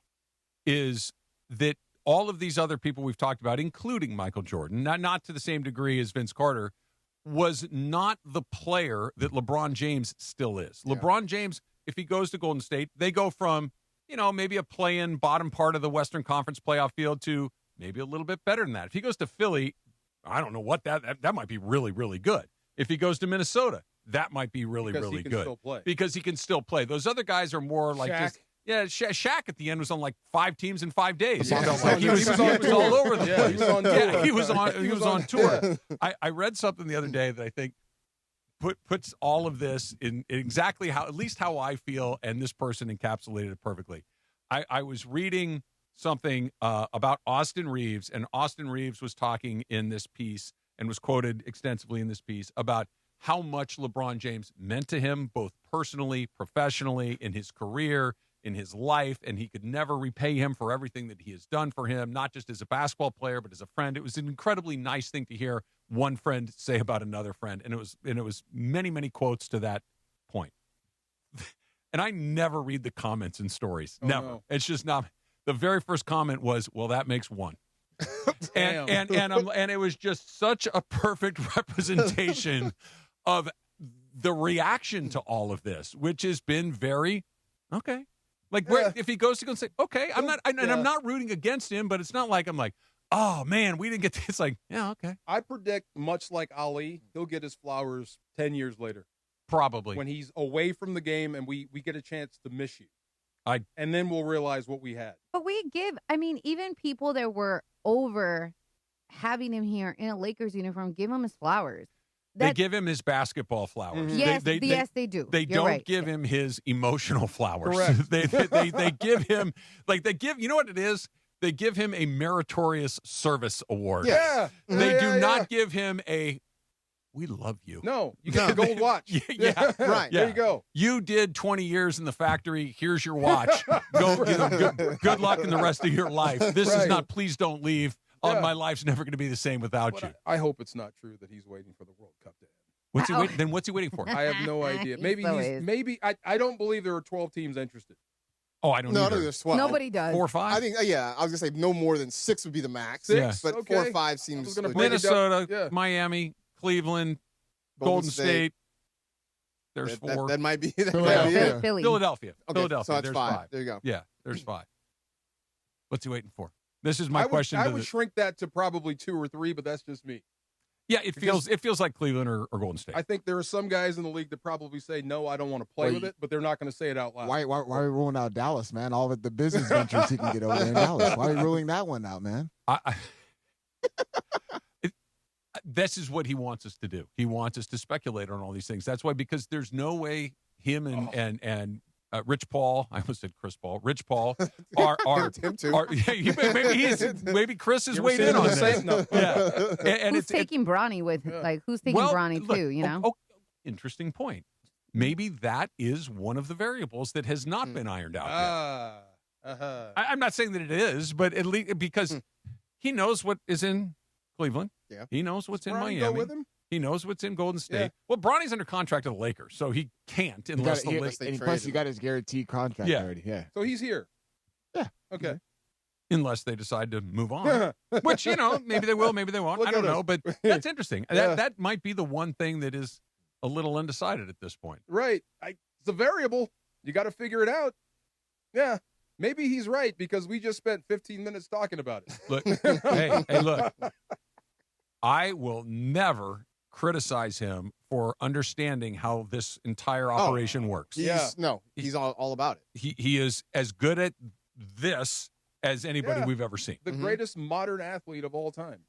is that all of these other people we've talked about, including Michael Jordan, not to the same degree as Vince Carter, was not the player that LeBron James still is. Yeah. LeBron James, if he goes to Golden State, they go from, maybe a play-in bottom part of the Western Conference playoff field to maybe a little bit better than that. If he goes to Philly, I don't know what that might be really, really good. If he goes to Minnesota, that might be really, Because he really can good. still play. Because he can still play. Those other guys are more like Shaq. just Shaq at the end was on like 5 teams in 5 days. Yeah. It felt like he was on all tour. over the Yeah, place. he was on tour. Yeah, he was on tour. Yeah. I read something the other day that I think puts all of this in exactly at least how I feel, and this person encapsulated it perfectly. I was reading something about Austin Reeves, and Austin Reeves was talking in this piece and was quoted extensively in this piece about how much LeBron James meant to him, both personally, professionally, in his career, in his life, and he could never repay him for everything that he has done for him, not just as a basketball player, but as a friend. It was an incredibly nice thing to hear one friend say about another friend, and it was many, many quotes to that point. And I never read the comments in stories. Oh, Never. no. It's just not. The very first comment was, well, that makes one. and it was just such a perfect representation of the reaction to all of this, which has been very okay. Like if he goes to go and say, okay, I'm not rooting against him, but it's not like I'm like, oh man, we didn't get this. It's like, yeah, okay. I predict, much like Ali, he'll get his flowers 10 years later. Probably. When he's away from the game and we get a chance to miss you. And then we'll realize what we had. But even people that were over having him here in a Lakers uniform, give him his flowers. They give him his basketball flowers. Mm-hmm. Yes, they do. They You're don't right. give him his emotional flowers. Correct. they give him, you know what it is? They give him a meritorious service award. Yeah. They do not give him a, we love you. No, you get a gold watch. Yeah. Right. Yeah. There you go. You did 20 years in the factory. Here's your watch. Go. Good luck in the rest of your life. This is not, please don't leave. My life's never going to be the same without you. I hope it's not true that he's waiting for the World Cup to end. What's he waiting? Then what's he waiting for? I have no idea. Maybe I don't believe there are 12 teams interested. Oh, I don't know. either. I don't think there's 12. Nobody does. 4 or 5? I think, I was going to say no more than 6 would be the max. 6? But 4 or 5 seems legit. Minnesota, Miami, Cleveland, Golden State. There's 4. That might be Philadelphia. Okay, Philadelphia. so that's There's 5. There you go. Yeah, there's 5. What's he waiting for? This is my question. I would shrink that to probably 2 or 3, but that's just me. Yeah, it feels like Cleveland or Golden State. I think there are some guys in the league that probably say, no, I don't want to play with it, but they're not going to say it out loud. Why are we ruling out Dallas, man? All of the business ventures he can get over there in Dallas. Why are we ruling that one out, man? This is what he wants us to do. He wants us to speculate on all these things. That's why, because there's no way him and Rich Paul, I almost said Chris Paul, Rich Paul are him too. Maybe Chris is weighed in on this. No. Yeah. And who's taking Bronny with, who's taking Bronny too, you know? Interesting point. Maybe that is one of the variables that has not been ironed out yet. I'm not saying that it is, but at least because he knows what is in Cleveland. Yeah. He knows what's in Bronny Miami. go with him? He knows what's in Golden State. Yeah. Well, Bronny's under contract to the Lakers, so he can't unless the Lakers. And plus, he got his guaranteed contract already. Yeah. So he's here. Yeah. Okay. Unless they decide to move on, which, maybe they will, maybe they won't. I don't know, but that's interesting. That might be the one thing that is a little undecided at this point. Right. It's a variable. You got to figure it out. Yeah. Maybe he's right because we just spent 15 minutes talking about it. Look, hey, look. I will never criticize him for understanding how this entire operation works. He's all about it. He is as good at this as anybody we've ever seen. The greatest modern athlete of all time.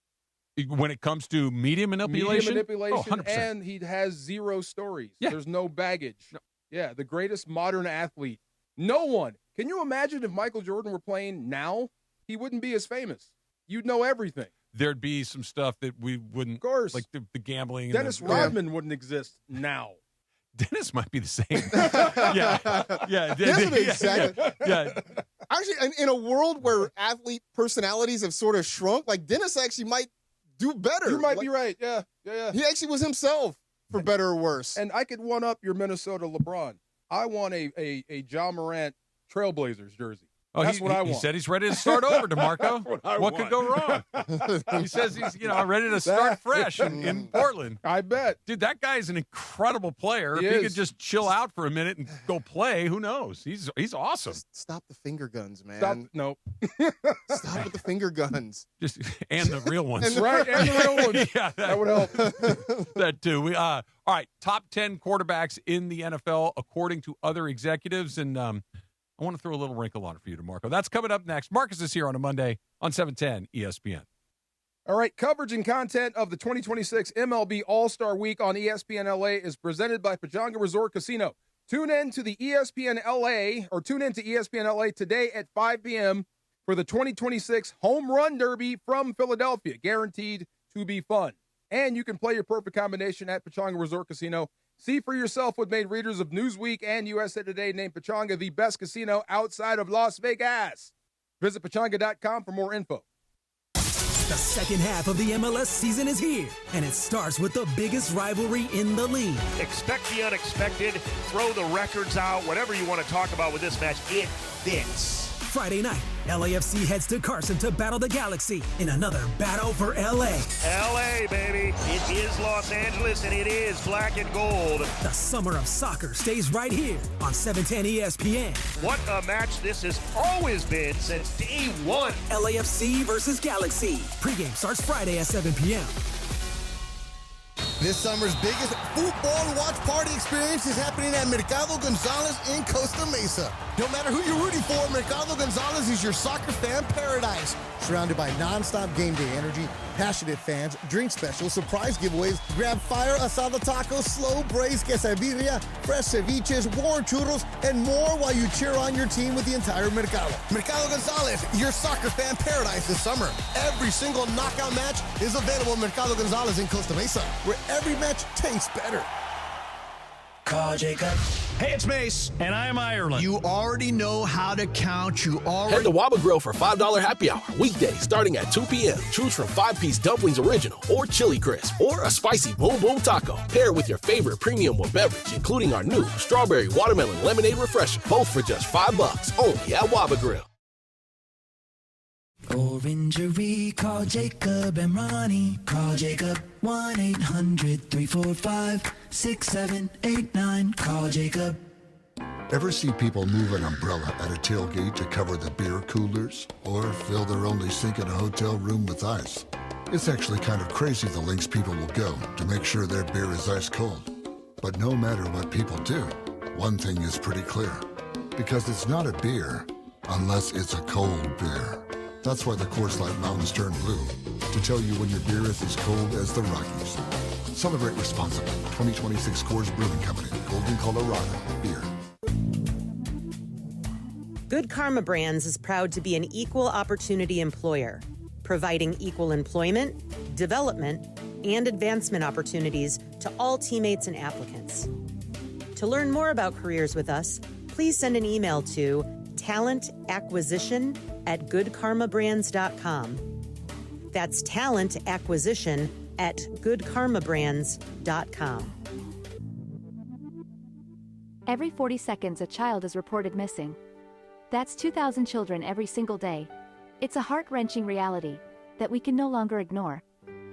When it comes to media manipulation, 100%. And he has 0 stories. Yeah. There's no baggage. No. Yeah, the greatest modern athlete. No one. Can you imagine if Michael Jordan were playing now? He wouldn't be as famous. You'd know everything. There'd be some stuff that we wouldn't, of course, like the gambling. Dennis Rodman wouldn't exist now. Dennis might be the same. yeah. Dennis would be exactly. Yeah. Actually, in a world where athlete personalities have sort of shrunk, like Dennis actually might do better. You might be right. Yeah. He actually was himself, for better or worse. And I could one up your Minnesota LeBron. I want a Ja Morant Trailblazers jersey. That's what I want. He said he's ready to start over, DeMarco. What could go wrong? He says he's ready to start fresh in Portland. I bet. Dude, that guy is an incredible player. He if he is. could just chill out for a minute and go play, who knows? He's awesome. Just stop the finger guns, man. Stop Stop with the finger guns. And the real ones. and the real ones. Yeah, that would help. That too. All right, top 10 quarterbacks in the NFL according to other executives, and I want to throw a little wrinkle on it for you, DeMarco. That's coming up next. Marcus is here on a Monday on 710 ESPN. All right, coverage and content of the 2026 MLB All-Star Week on ESPN LA is presented by Pechanga Resort Casino. Tune in to ESPN LA today at 5 p.m. for the 2026 Home Run Derby from Philadelphia, guaranteed to be fun. And you can play your perfect combination at Pechanga Resort Casino. See for yourself what made readers of Newsweek and USA Today name Pechanga the best casino outside of Las Vegas. Visit Pechanga.com for more info. The second half of the MLS season is here, and it starts with the biggest rivalry in the league. Expect the unexpected, throw the records out, whatever you want to talk about with this match, it fits. Friday night, LAFC heads to Carson to battle the Galaxy in another battle for LA. LA, baby. It is Los Angeles, and it is black and gold. The summer of soccer stays right here on 710 ESPN. What a match this has always been since day one. LAFC versus Galaxy. Pregame starts Friday at 7 p.m. This summer's biggest football watch party experience is happening at Mercado Gonzalez in Costa Mesa. No matter who you're rooting for, Mercado Gonzalez is your soccer fan paradise. Surrounded by non-stop game day energy, passionate fans, drink specials, surprise giveaways, grab fire asada tacos, slow braised quesadilla, fresh ceviches, warm churros, and more while you cheer on your team with the entire Mercado. Mercado Gonzalez, your soccer fan paradise this summer. Every single knockout match is available at Mercado Gonzalez in Costa Mesa, where every match tastes better. Call Jacob. Hey, it's Mace. And I'm Ireland. You already know how to count. Head to Waba Grill for $5 happy hour. Weekdays starting at 2 p.m. Choose from 5-piece dumplings original or chili crisp or a spicy boom boom taco. Pair with your favorite premium or beverage, including our new strawberry watermelon lemonade refresher. Both for just $5 only at Waba Grill. Orangery, call Jacob and Ronnie. Call Jacob 1-800-345-6789. Call Jacob. Ever see people move an umbrella at a tailgate to cover the beer coolers? Or fill their only sink in a hotel room with ice? It's actually kind of crazy the lengths people will go to make sure their beer is ice cold. But no matter what people do, one thing is pretty clear. Because it's not a beer unless it's a cold beer. That's why the Coors Light Mountains turn blue, to tell you when your beer is as cold as the Rockies. Celebrate responsibly. 2026 Coors Brewing Company, Golden, Colorado. Beer. Good Karma Brands is proud to be an equal opportunity employer, providing equal employment, development, and advancement opportunities to all teammates and applicants. To learn more about careers with us, please send an email to talentacquisition@goodkarmabrands.com. That's talentacquisition@goodkarmabrands.com. Every 40 seconds, a child is reported missing. That's 2,000 children every single day. It's a heart-wrenching reality that we can no longer ignore.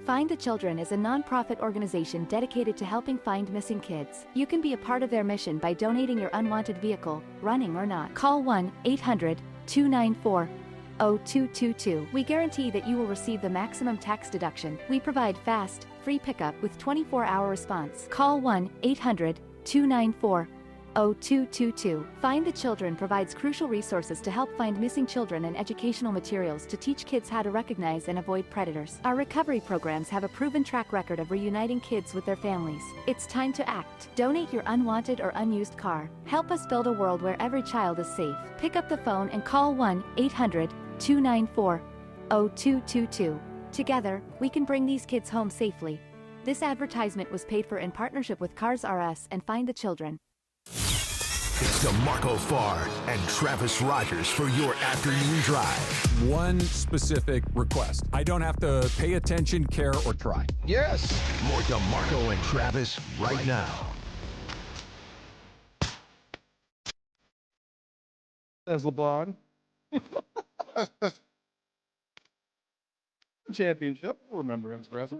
Find the Children is a non-profit organization dedicated to helping find missing kids. You can be a part of their mission by donating your unwanted vehicle, running or not. Call 1-800-294-0222. We guarantee that you will receive the maximum tax deduction. We provide fast, free pickup with 24-hour response. Call 1-800-294-0222. Find the Children provides crucial resources to help find missing children and educational materials to teach kids how to recognize and avoid predators. Our recovery programs have a proven track record of reuniting kids with their families. It's time to act. Donate your unwanted or unused car. Help us build a world where every child is safe. Pick up the phone and call 1-800-294-0222. Together, we can bring these kids home safely. This advertisement was paid for in partnership with Cars R Us and Find the Children. It's DeMarco Farr and Travis Rogers for your afternoon drive. One specific request. I don't have to pay attention, care, or try. Yes. More DeMarco and Travis right now. Says LeBron. Championship. Remember him forever.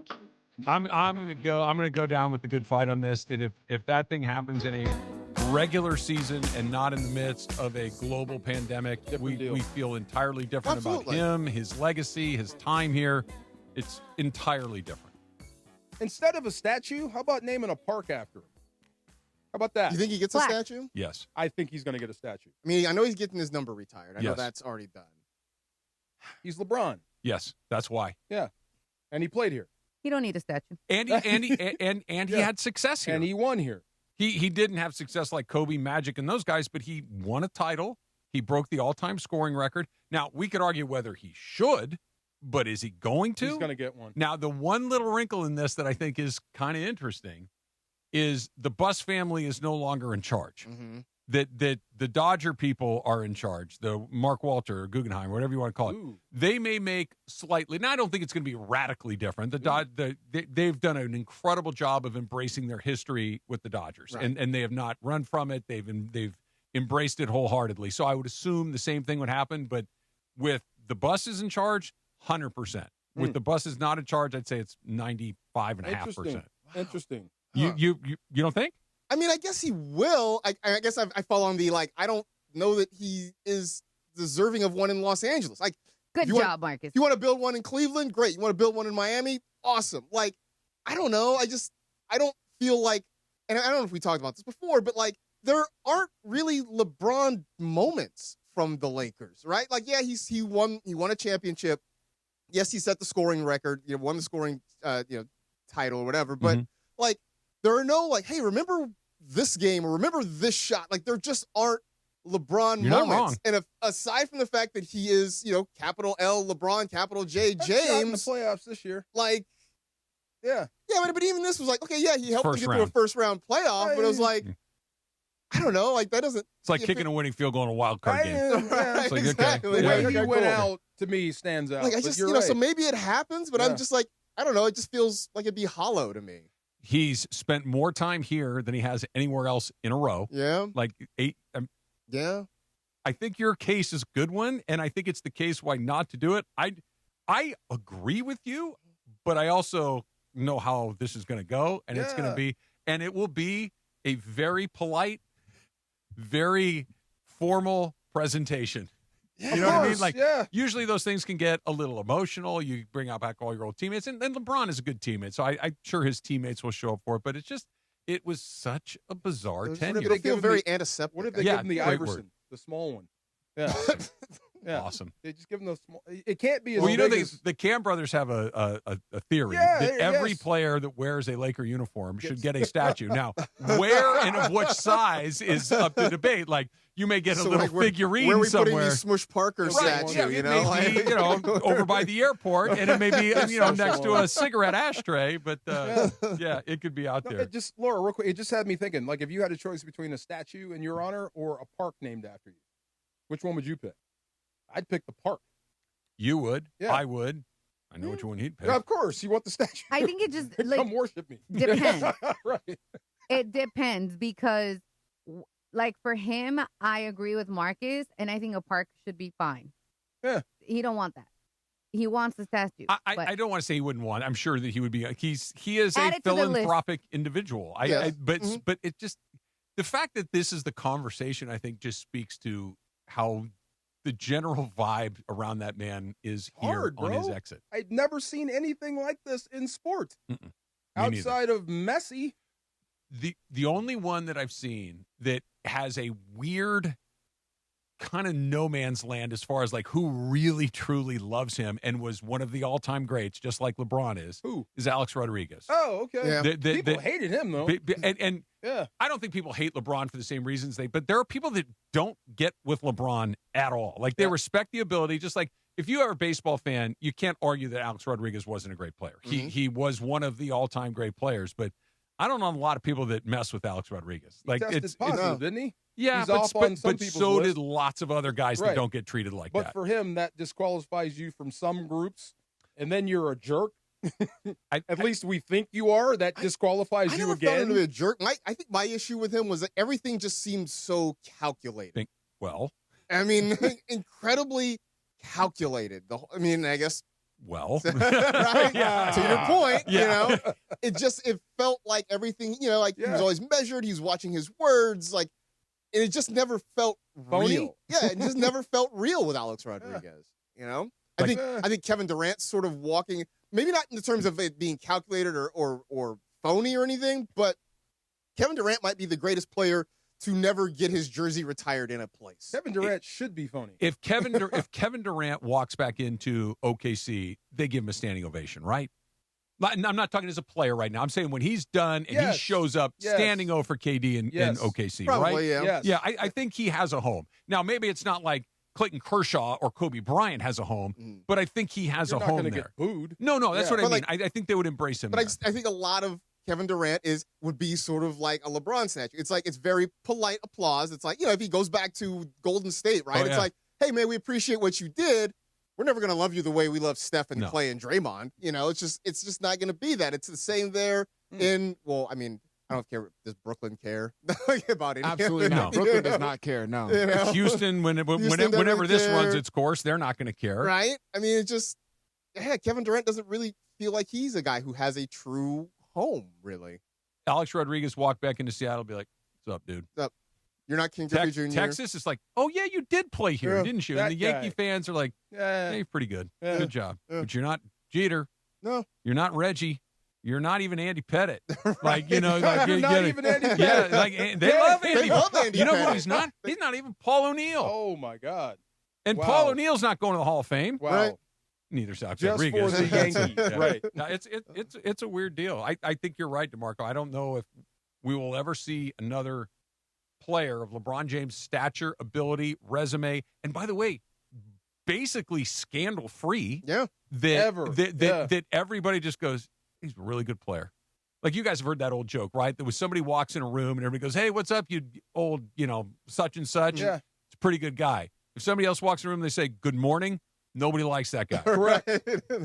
I'm gonna go down with the good fight on this. That if that thing happens in a regular season and not in the midst of a global pandemic, we feel entirely different Absolutely. about him, his legacy, his time here. It's entirely different. Instead of a statue, how about naming a park after him? How about that? You think he gets a statue? Yes. I think he's going to get a statue. I mean, I know he's getting his number retired. I know Yes. that's already done. He's LeBron. Yes, that's why. Yeah. And he played here. You don't need a statue. And he had success here. And he won here. He didn't have success like Kobe, Magic, and those guys, but he won a title. He broke the all-time scoring record. Now, we could argue whether he should, but is he going to? He's going to get one. Now, the one little wrinkle in this that I think is kind of interesting is the Buss family is no longer in charge. Mm-hmm. That the Dodger people are in charge, the Mark Walter or Guggenheim, whatever you want to call it. Ooh. They may make slightly, and I don't think it's going to be radically different. They've done an incredible job of embracing their history with the Dodgers, Right. and they have not run from it. They've embraced it wholeheartedly. So I would assume the same thing would happen, but with the buses in charge, 100%. With the buses not in charge, I'd say it's 95.5%. Interesting. You don't think? I mean, I guess he will. I guess I fall on the, like, I don't know that he is deserving of one in Los Angeles. Like, Good job, Marcus. If you want to build one in Cleveland, great. You want to build one in Miami? Awesome. Like, I don't know. I don't feel like, and I don't know if we talked about this before, but, like, there aren't really LeBron moments from the Lakers, right? Like, yeah, he won a championship. Yes, he set the scoring record, won the scoring, title or whatever. But like, there are no like, hey, remember this game or remember this shot? Like, there just aren't LeBron You're moments. not wrong. And aside from the fact that he is, capital L LeBron, capital J Shot James, in the playoffs this year. like, yeah, but even this was like, okay, yeah, he helped to First get to a round. first round playoff, but it was like, I don't know, like that doesn't. It's like kicking a winning field goal in a wild card game. Right, It's like, exactly. okay. The way Yeah. he Okay, went cool. out to me stands out. Like, I but just, you're right. so maybe it happens, but Yeah. I'm just like, I don't know. It just feels like it'd be hollow to me. He's spent more time here than he has anywhere else in a row. Yeah. Like 8. Yeah. I think your case is a good one, and I think it's the case why not to do it. I agree with you, but I also know how this is going to go, and it's going to be, and it will be a very polite, very formal presentation. Yeah, you know what I mean? course, Like, yeah. usually those things can get a little emotional. You bring out back all your old teammates, and LeBron is a good teammate, so I'm sure his teammates will show up for it. But it was such a bizarre tenure. They feel very antiseptic. What if they Yeah, give him the great Iverson, word. the small one? Yeah. Yeah. Awesome. They just give him the small. It can't be as Well, you know, big as, the Cam brothers have a theory Yeah, that every yes. player that wears a Laker uniform should get a statue. Now, where and of which size is up to debate. Like, you may get a So, little like, figurine where are we somewhere. putting the Smush Parker statue? Yeah, it may be, over by the airport, and it may be, next to a cigarette ashtray. But yeah, it could be out there. It just, Laura, real quick, it just had me thinking. Like, if you had a choice between a statue in your honor or a park named after you, which one would you pick? I'd pick the park. You would. Yeah. I would. I know which one he'd pick. Yeah, of course. You want the statue. I think it just Come worship me. depends. Right. It depends because, like, for him, I agree with Marcus, and I think a park should be fine. Yeah. He don't want that. He wants the statue. I don't want to say he wouldn't want it. I'm sure that he would be. He is Add a it to the list. philanthropic individual. Yeah. But it just, the fact that this is the conversation, I think, just speaks to how the general vibe around that man is here Hard, on his bro. exit. I'd never seen anything like this in sport. Me Outside of Messi. The only one that I've seen that has a weird kind of no man's land as far as like who really truly loves him and was one of the all-time greats, just like LeBron is Alex Rodriguez. Oh, okay. Yeah. People hated him, though. And yeah. I don't think people hate LeBron for the same reasons but there are people that don't get with LeBron at all. Like, they respect the ability, just like if you are a baseball fan, you can't argue that Alex Rodriguez wasn't a great player. He was one of the all-time great players, but I don't know a lot of people that mess with Alex Rodriguez. Like, He tested positive, didn't he? Yeah, He's but, off on some but people's so list. did lots of other guys that Right. don't get treated like But that. for him, that disqualifies you from some groups, and then you're a jerk. At least we think you are. That disqualifies I you never felt him to be again. a jerk. I think my issue with him was that everything just seemed so calculated. I mean, incredibly calculated. I guess. Well, right? Yeah. To your point, Yeah. it felt like everything, like he was always measured. He was watching his words, like, and it just never felt Phony? real. Yeah, it just never felt real with Alex Rodriguez. I think Kevin Durant's sort of walking, maybe not in the terms of it being calculated or phony or anything, but Kevin Durant might be the greatest player to never get his jersey retired in a place. Kevin Durant should be phony. If Kevin Durant walks back into OKC, they give him a standing ovation, right? I'm not talking as a player right now. I'm saying when he's done and he shows up standing O for KD in OKC, Probably, right? yeah. Yeah, I think he has a home. Now, maybe it's not like Clayton Kershaw or Kobe Bryant has a home, but I think he has You're a not home gonna there. get booed. No, that's what I But, mean. like- I think they would embrace him. But I think a lot of Kevin Durant would be sort of like a LeBron statue. It's like, it's very polite applause. It's like, if he goes back to Golden State, right? Oh, It's yeah. like, hey, man, we appreciate what you did. We're never going to love you the way we love Steph and No. Clay and Draymond. It's just not going to be that. It's the same there I I don't care. Does Brooklyn care about it? Absolutely not. Brooklyn does not care. No. Houston, whenever this runs its course, they're not going to care. Right? I mean, it's just, Kevin Durant doesn't really feel like he's a guy who has a true home, really. Alex Rodriguez walked back into Seattle and be like, what's up, dude? What's up? You're not King Griffey Jr.? Texas is like, oh, yeah, you did play here, didn't you? And the Yankee fans are like, yeah, you're pretty good. Good job. But you're not Jeter. No. You're not Reggie. You're not even Andy Pettit. Like, you're not even Andy Pettit. Yeah, like they love Andy. They love Andy You know Pettit. who he's not? He's not even Paul O'Neill. Oh, my God. And Wow. Paul O'Neill's not going to the Hall of Fame. Wow. Right. Neither is Alex Just Rodriguez. for the Yankees. Right. No, it's a weird deal. I think you're right, DeMarco. I don't know if we will ever see another player of LeBron James' stature, ability, resume, and by the way, basically scandal-free. Yeah. That everybody just goes, he's a really good player. Like, you guys have heard that old joke, right? There was somebody walks in a room and everybody goes, hey, what's up, you old, such and such? Yeah. It's a pretty good guy. If somebody else walks in the room and they say, good morning, nobody likes that guy. Correct.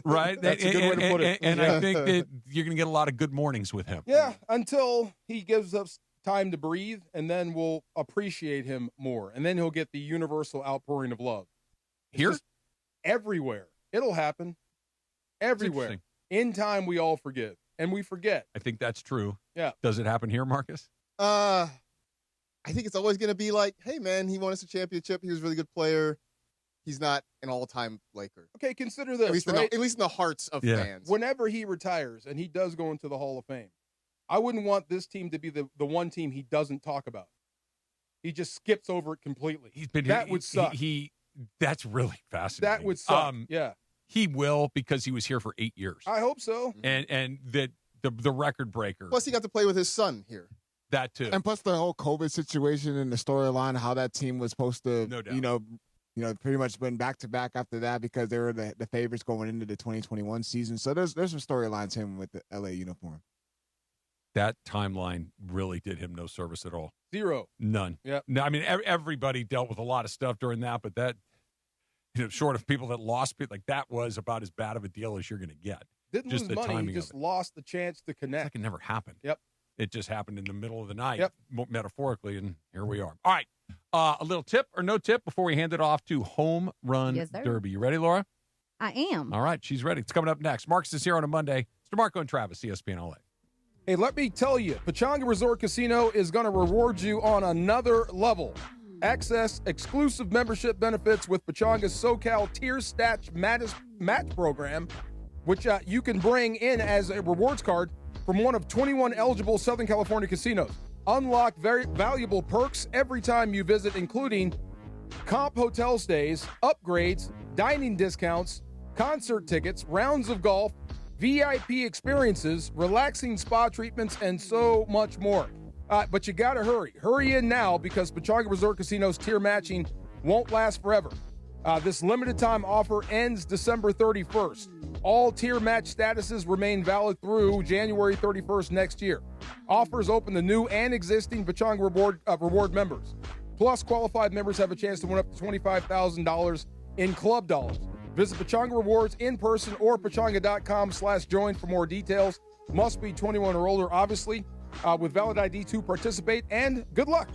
Right? That's a good way to put it. And I think that you're going to get a lot of good mornings with him. Yeah, until he gives us time to breathe, and then we'll appreciate him more. And then he'll get the universal outpouring of love. It's Here? just everywhere. It'll happen. Everywhere. In time, we all forgive. And we forget. I think that's true. Yeah. Does it happen here, Marcus? I think it's always going to be like, hey, man, he won us a championship. He was a really good player. He's not an all-time Laker. Okay, consider this, At least, right? at least in the hearts of fans. Whenever he retires, and he does go into the Hall of Fame, I wouldn't want this team to be the one team he doesn't talk about. He just skips over it completely. That would suck. That's really fascinating. That would suck. Yeah. He will, because he was here for 8 years. I hope so. And that the record breaker. Plus, he got to play with his son here. That too. And plus the whole COVID situation and the storyline, how that team was supposed to, No doubt. pretty much been back-to-back after that because they were the favorites going into the 2021 season. So there's some storylines him with the LA uniform. That timeline really did him no service at all. Zero. None. Yeah. No, I mean, everybody dealt with a lot of stuff during that, but that, short of people that lost, like that was about as bad of a deal as you're going to get. Didn't just lose the money. timing He just of it. lost the chance to connect. Like it never happened. Yep. It just happened in the middle of the night, Yep. Metaphorically, and here we are. All right. A little tip or no tip before we hand it off to Home Run Yes, sir. Derby. You ready, Laura? I am. All right. She's ready. It's coming up next. Marcus is here on a Monday. It's DeMarco and Travis, ESPN LA. Hey, let me tell you, Pechanga Resort Casino is going to reward you on another level. Access exclusive membership benefits with Pechanga's SoCal Tier Stats Match Program, which you can bring in as a rewards card from one of 21 eligible Southern California casinos. Unlock very valuable perks every time you visit, including comp hotel stays, upgrades, dining discounts, concert tickets, rounds of golf, VIP experiences, relaxing spa treatments, and so much more. But you got to hurry. Hurry in now because Pechanga Resort Casino's tier matching won't last forever. This limited time offer ends December 31st. All tier match statuses remain valid through January 31st next year. Offers open to new and existing Pechanga reward members. Plus, qualified members have a chance to win up to $25,000 in club dollars. Visit Pechanga Rewards in person or pechanga.com/join for more details. Must be 21 or older, obviously, with valid ID to participate, and good luck.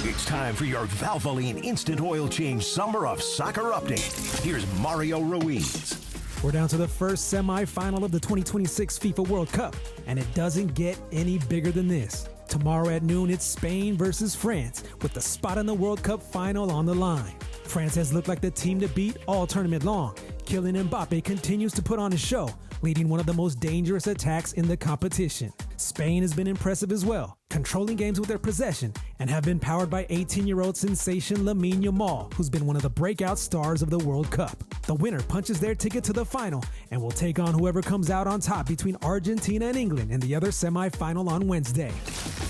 It's time for your Valvoline Instant Oil Change Summer of Soccer update. Here's Mario Ruiz. We're down to the first semifinal of the 2026 FIFA World Cup, and it doesn't get any bigger than this. Tomorrow at noon, it's Spain versus France, with the spot in the World Cup final on the line. France has looked like the team to beat all tournament long. Kylian Mbappe continues to put on a show, leading one of the most dangerous attacks in the competition. Spain has been impressive as well, controlling games with their possession, and have been powered by 18-year-old sensation Lamine Yamal, who's been one of the breakout stars of the World Cup. The winner punches their ticket to the final and will take on whoever comes out on top between Argentina and England in the other semifinal on Wednesday.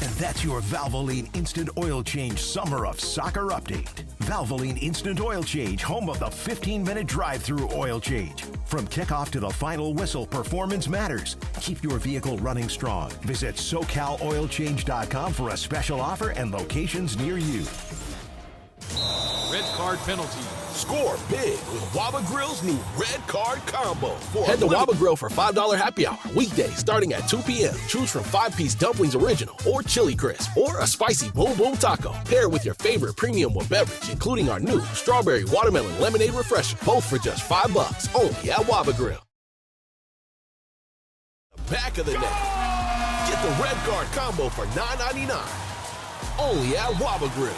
And that's your Valvoline Instant Oil Change Summer of Soccer update. Valvoline Instant Oil Change, home of the 15-minute drive-through oil change. From kickoff to the final whistle, performance matters. Keep your vehicle running strong. Visit SoCalOilChange.com for a special offer and locations near you. Red card penalty. Score big with Waba Grill's new Red Card Combo. Head to Waba Grill for $5 happy hour weekdays starting at 2 p.m. Choose from 5-piece dumplings original or chili crisp or a spicy boom boom taco. Pair with your favorite premium beverage, including our new strawberry watermelon lemonade refresher, both for just $5 only at Waba Grill. Back of the net. Get the Red Card Combo for $9.99 only at Waba Grill.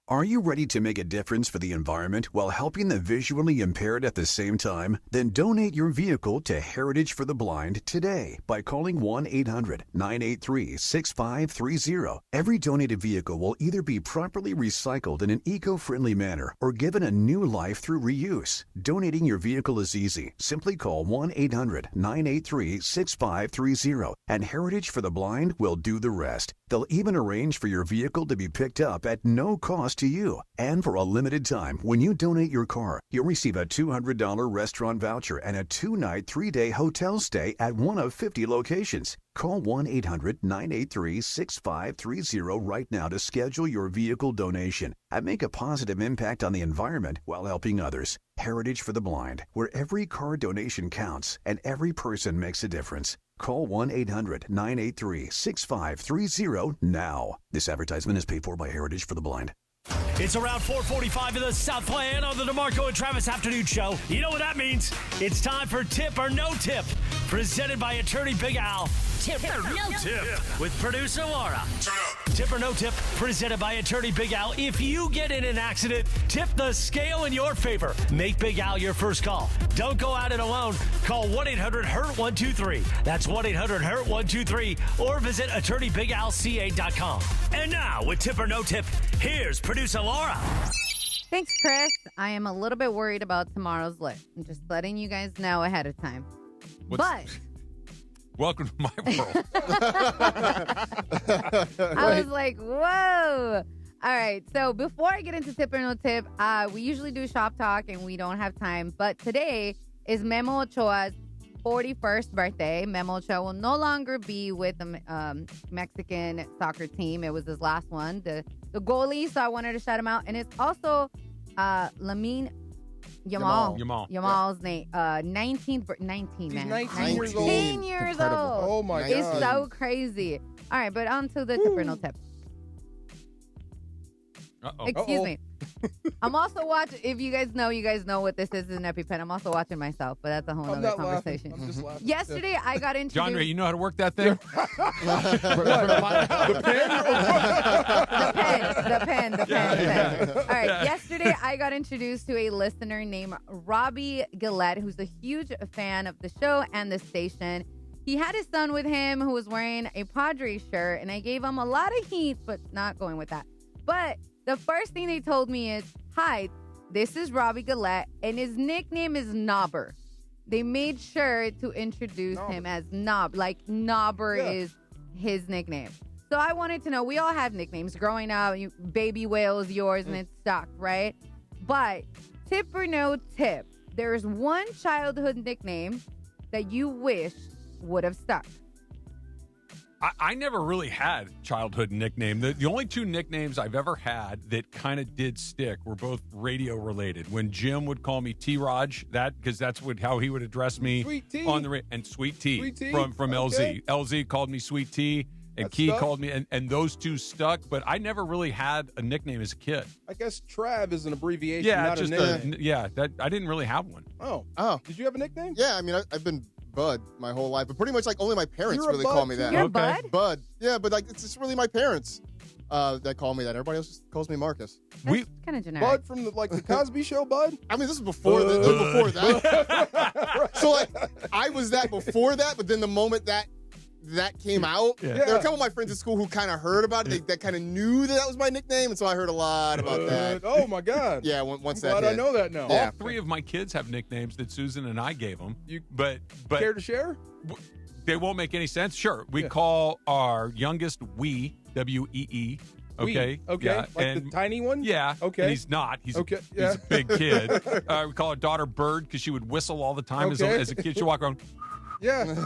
Are you ready to make a difference for the environment while helping the visually impaired at the same time? Then donate your vehicle to Heritage for the Blind today by calling 1-800-983-6530. Every donated vehicle will either be properly recycled in an eco-friendly manner or given a new life through reuse. Donating your vehicle is easy. Simply call 1-800-983-6530 and Heritage for the Blind will do the rest. They'll even arrange for your vehicle to be picked up at no cost to you. And for a limited time, when you donate your car, you'll receive a $200 restaurant voucher and a 2-night, 3-day hotel stay at one of 50 locations. Call 1-800-983-6530 right now to schedule your vehicle donation and make a positive impact on the environment while helping others. Heritage for the Blind, where every car donation counts and every person makes a difference. Call 1-800-983-6530 now. This advertisement is paid for by Heritage for the Blind. It's around 4:45 in the Southland on the DeMarco and Travis Afternoon Show. You know what that means. It's time for Tip or No Tip, presented by attorney Big Al. Tip or No Tip with producer Laura. Tip or No Tip, presented by attorney Big Al. If you get in an accident, tip the scale in your favor. Make Big Al your first call. Don't go at it alone. Call 1-800-HURT-123. That's 1-800-HURT-123. Or visit attorneybigalca.com. And now, with Tip or No Tip, here's producer Laura. Thanks, Chris. I am a little bit worried about tomorrow's list. I'm just letting you guys know ahead of time. Welcome to my world. I was like, whoa. All right. So before I get into Tip or No Tip, we usually do shop talk and we don't have time. But today is Memo Ochoa's 41st birthday. Memo Ochoa will no longer be with the Mexican soccer team. It was his last one, the goalie. So I wanted to shout him out. And it's also Lamine Yamal's name. 19, man. He's 19 years old. 19 years old. Oh, my God. It's so crazy. All right, but on to the Tip or No Tip. Excuse me. I'm also watching, if you guys know what this is an EpiPen. I'm also watching myself, but that's a whole other conversation. I'm just laughing. Yesterday, I got introduced. John Ray, you know how to work that thing? The pen. All right. Yesterday, I got introduced to a listener named Robbie Gillette, who's a huge fan of the show and the station. He had his son with him who was wearing a Padres shirt, and I gave him a lot of heat, but not going with that. But the first thing they told me is, hi, this is Robbie Gillette, and his nickname is Knobber. They made sure to introduce him as Knob. Like, Knobber is his nickname. So I wanted to know, we all have nicknames. Growing up, Baby Whale's yours, and it's stuck, right? But Tip or No Tip, there's one childhood nickname that you wish would have stuck. I never really had childhood nickname. The only two nicknames I've ever had that kind of did stick were both radio related. When Jim would call me T-Raj, because that's how he would address me. Sweet T. On the and Sweet T, Sweet T? from Okay. LZ. LZ called me Sweet T, and Key called me, and those two stuck. But I never really had a nickname as a kid. I guess Trav is an abbreviation, Yeah, not just a nickname. I didn't really have one. Oh. Did you have a nickname? Yeah, I mean, I've been Bud my whole life, but pretty much like only my parents You're a really Bud call me that. too? You're Bud? Bud. Yeah, but like it's just really my parents that call me that. Everybody else just calls me Marcus. That's kind of generic. Bud from the Cosby Show, Bud? I mean, this is before that. So like, I was that before that, but then the moment that came out, there were a couple of my friends at school who kind of heard about it. They kind of knew that was my nickname, and so I heard a lot about that. Oh my God! Yeah, once I'm that glad hit. I know that now. All three of my kids have nicknames that Susan and I gave them. But care to share? They won't make any sense. Sure, we call our youngest Wee, W-E-E. Okay. Okay. Yeah. Like the tiny one? Yeah. Okay. And he's not. He's a big kid. We call our daughter Bird because she would whistle all the time as a kid. She'd walk around. Yeah.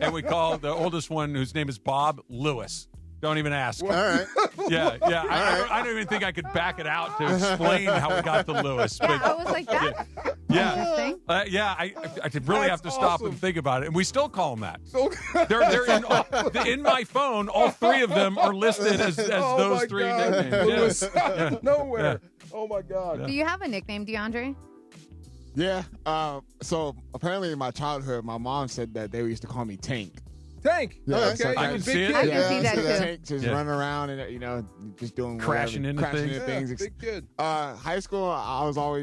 And we call the oldest one, whose name is Bob, Lewis. Don't even ask. All right. Yeah. I don't even think I could back it out to explain how we got to Lewis. Yeah, But I was like, that's interesting. I did really have to stop and think about it, and we still call them that. So, They're in my phone. All three of them are listed as those three nicknames. Lewis, Yeah. nowhere. Oh my God. Do you have a nickname, DeAndre? Yeah. So apparently in my childhood, my mom said that they used to call me Tank. Tank. Yeah, Okay. so I can see it. I can see that so too. Tank, just running around and just doing Crashing whatever, into things. Big kid. High school,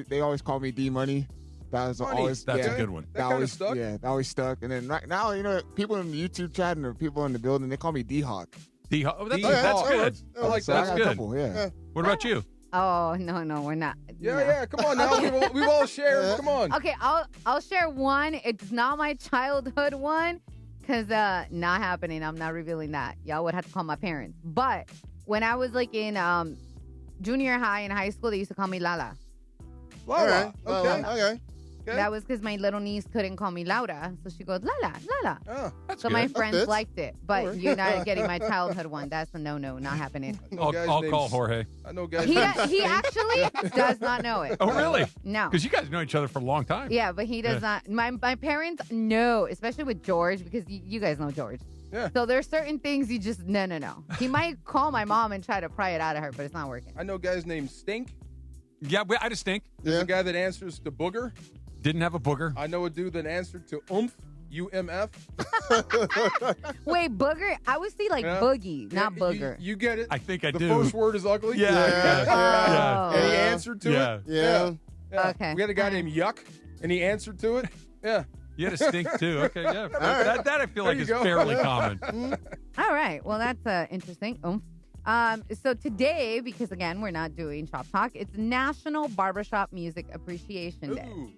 they always called me D Money. That was Money. always That's a good one. That kinda stuck? Yeah, that always stuck. And then right now, people in the YouTube chat and the people in the building, they call me D Hawk. Oh, that's D-Hawk. good. I like So that. I got a good. couple, yeah. What about you? Oh no, we're not. Yeah, no. yeah. Come on now. We've all shared. Come on. Okay, I'll share one. It's not my childhood one, cause not happening. I'm not revealing that. Y'all would have to call my parents. But when I was like in junior high and high school, they used to call me Lala. Lala. All right. Okay. That was because my little niece couldn't call me Laura, so she goes Lala, Lala. Oh, That's So good. my friends fits. liked it, but you're not getting my childhood one. That's a no, not happening. I'll call Jorge. I know guys. He actually does not know it. Oh, really? No. Because you guys know each other for a long time. Yeah, but he does not. My parents know, especially with George, because you guys know George. Yeah. So there's certain things you just no. He might call my mom and try to pry it out of her, but it's not working. I know guys named Stink. Yeah, I just think. There's a guy that answers to Booger. Didn't have a booger. I know a dude that answered to Oomph. UMF. Wait, booger? I would see like boogie, not booger. You get it? I think I the do. The first word is ugly? Yeah. And he answered to it? Yeah. Okay. We had a guy named Yuck, and he answered to it? Yeah. You had a stink too. Okay, yeah. All right. That I feel There like you is go. fairly common. All right. Well, that's interesting. So today, because again, we're not doing Shop Talk, it's National Barbershop Music Appreciation Day. Ooh.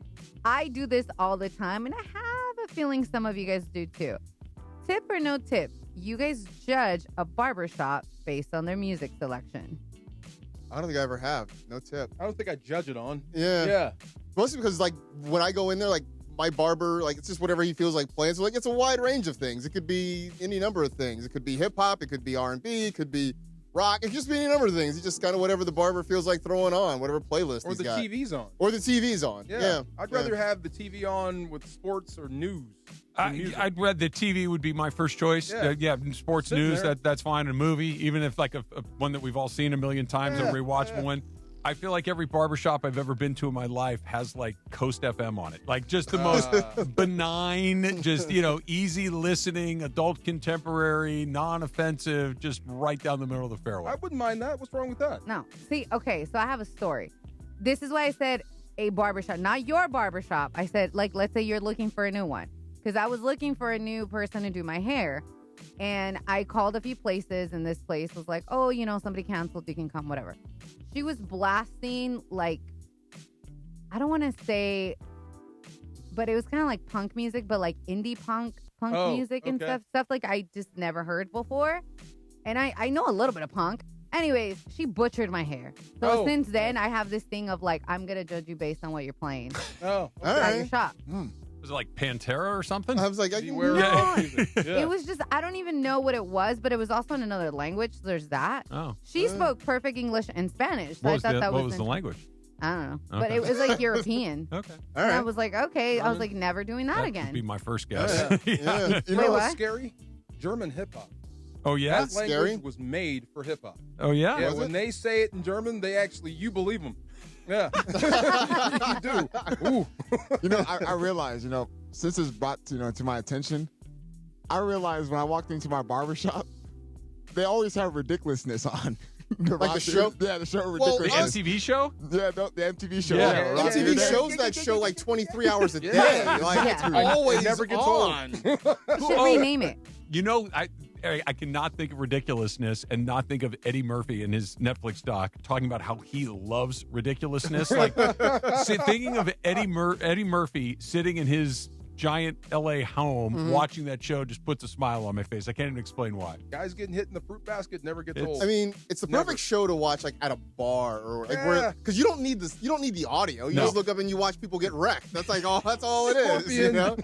I do this all the time, and I have a feeling some of you guys do too. Tip or no tip, you guys judge a barbershop based on their music selection. I don't think I ever have. No tip. I don't think I judge it on. Yeah. Yeah. Mostly because, like, when I go in there, like, my barber, like, it's just whatever he feels like playing. So, like, it's a wide range of things. It could be any number of things. It could be hip-hop. It could be R&B. It could be rock. It could just be any number of things. It's just kind of whatever the barber feels like throwing on, whatever playlist Or he's the got. TV's on. Or the TV's on. Yeah. I'd rather have the TV on with sports or news. I'd read the TV would be my first choice. Yeah. Sports Sitting news, there. that's fine. A movie, even if like a one that we've all seen a million times, a rewatchable one. I feel like every barbershop I've ever been to in my life has like Coast FM on it. Like just the most benign, just, easy listening, adult contemporary, non-offensive, just right down the middle of the fairway. I wouldn't mind that. What's wrong with that? No. See, okay, so I have a story. This is why I said a barbershop, not your barbershop. I said, like, let's say you're looking for a new one. Because I was looking for a new person to do my hair. And I called a few places, and this place was like, oh, somebody canceled, you can come, whatever. She was blasting, like, I don't want to say, but it was kind of like punk music, but like indie punk music and stuff like I just never heard before. And I know a little bit of punk. Anyways, she butchered my hair. So since then, I have this thing of like, I'm going to judge you based on what you're playing. Oh, at your shop. Was it like Pantera or something? I was like, It was just, I don't even know what it was, but it was also in another language. So there's that. Oh. She spoke perfect English and Spanish. So What was, I thought that what was was the language? I don't know. But Okay. it was like European. Okay. All And right. I was like, okay. I was like, never doing that That again. would be my first guess. Yeah. You know Wait, what's what? scary? German hip-hop. Oh, yeah? That language was made for hip-hop. Oh, yeah? Yeah, when they say it in German, you believe them. Yeah. You do. Ooh. I realized, since it's brought to my attention, I realized when I walked into my barbershop, they always have ridiculousness on. Like the show? Yeah, the show Well, Ridiculous. The MTV show? Yeah, the MTV show. Yeah. right? MTV shows that show like 23 hours a day. Yeah. Like, it's Yeah. always It never gets on. You should rename it. I cannot think of ridiculousness and not think of Eddie Murphy in his Netflix doc talking about how he loves ridiculousness. Like thinking of Eddie Murphy sitting in his giant L.A. home, watching that show just puts a smile on my face. I can't even explain why. Guys getting hit in the fruit basket never gets old. I mean, it's the perfect show to watch like at a bar or like where, because you don't need this. You don't need the audio. You just look up and you watch people get wrecked. That's like all. That's all it is. You know?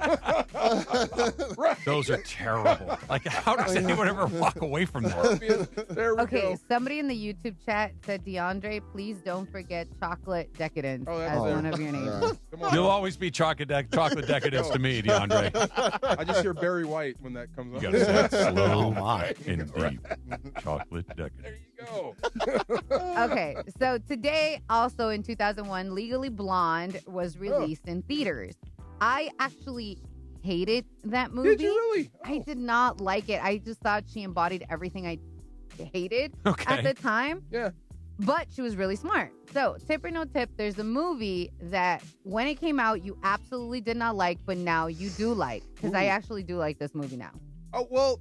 Those are terrible. Like, how does anyone ever walk away from that? There we Okay, go. somebody in the YouTube chat said, DeAndre, please don't forget chocolate decadence as one of your names. Come on. You'll always be chocolate decadence to me, DeAndre. I just hear Barry White when that comes on. You gotta say it slow and deep. Chocolate decadence. There you go. Okay, so today, also in 2001, Legally Blonde was released in theaters. I actually hated that movie. Did you really? I did not like it. I just thought she embodied everything I hated at the time. Yeah. But she was really smart. So, tip or no tip, there's a movie that when it came out, you absolutely did not like, but now you do like. Because I actually do like this movie now. Oh, well,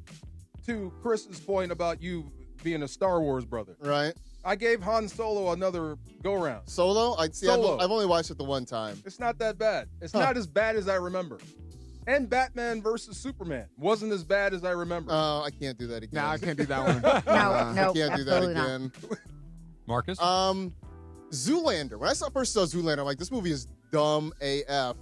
to Chris's point about you being a Star Wars brother. Right. I gave Han Solo another go-round. Solo? Solo. I've only watched it the one time. It's not that bad. It's not as bad as I remember. And Batman versus Superman wasn't as bad as I remember. Oh, I can't do that again. No, I can't do that one. I can't do that again. Marcus? Zoolander. When I first saw Zoolander, I'm like, this movie is dumb AF.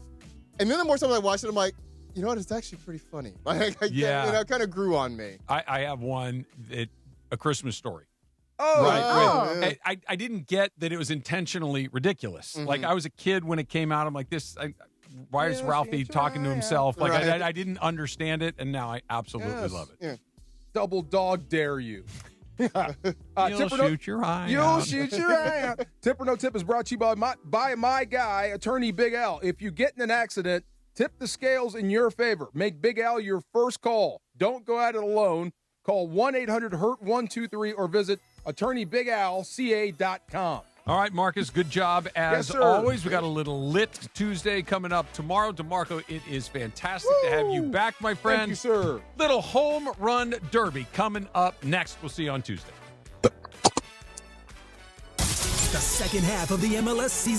And then the more times I watched it, I'm like, you know what? It's actually pretty funny. Like, it kind of grew on me. I have one, A Christmas Story. Oh, right. I didn't get that it was intentionally ridiculous. Like, I was a kid when it came out. I'm like, why is Ralphie talking to himself? Like, I didn't understand it, and now I absolutely love it. Yeah. Double dog dare you. You'll shoot your eye You'll out. shoot your eye out. Tip or no tip is brought to you by my guy, attorney Big Al. If you get in an accident, tip the scales in your favor. Make Big Al your first call. Don't go at it alone. Call 1-800-HURT-123 or visit attorneybigalca.com. All right, Marcus, good job as always. We got a little Lit Tuesday coming up tomorrow. DeMarco, it is fantastic to have you back, my friend. Thank you, sir. Little home run derby coming up next. We'll see you on Tuesday. The second half of the MLS season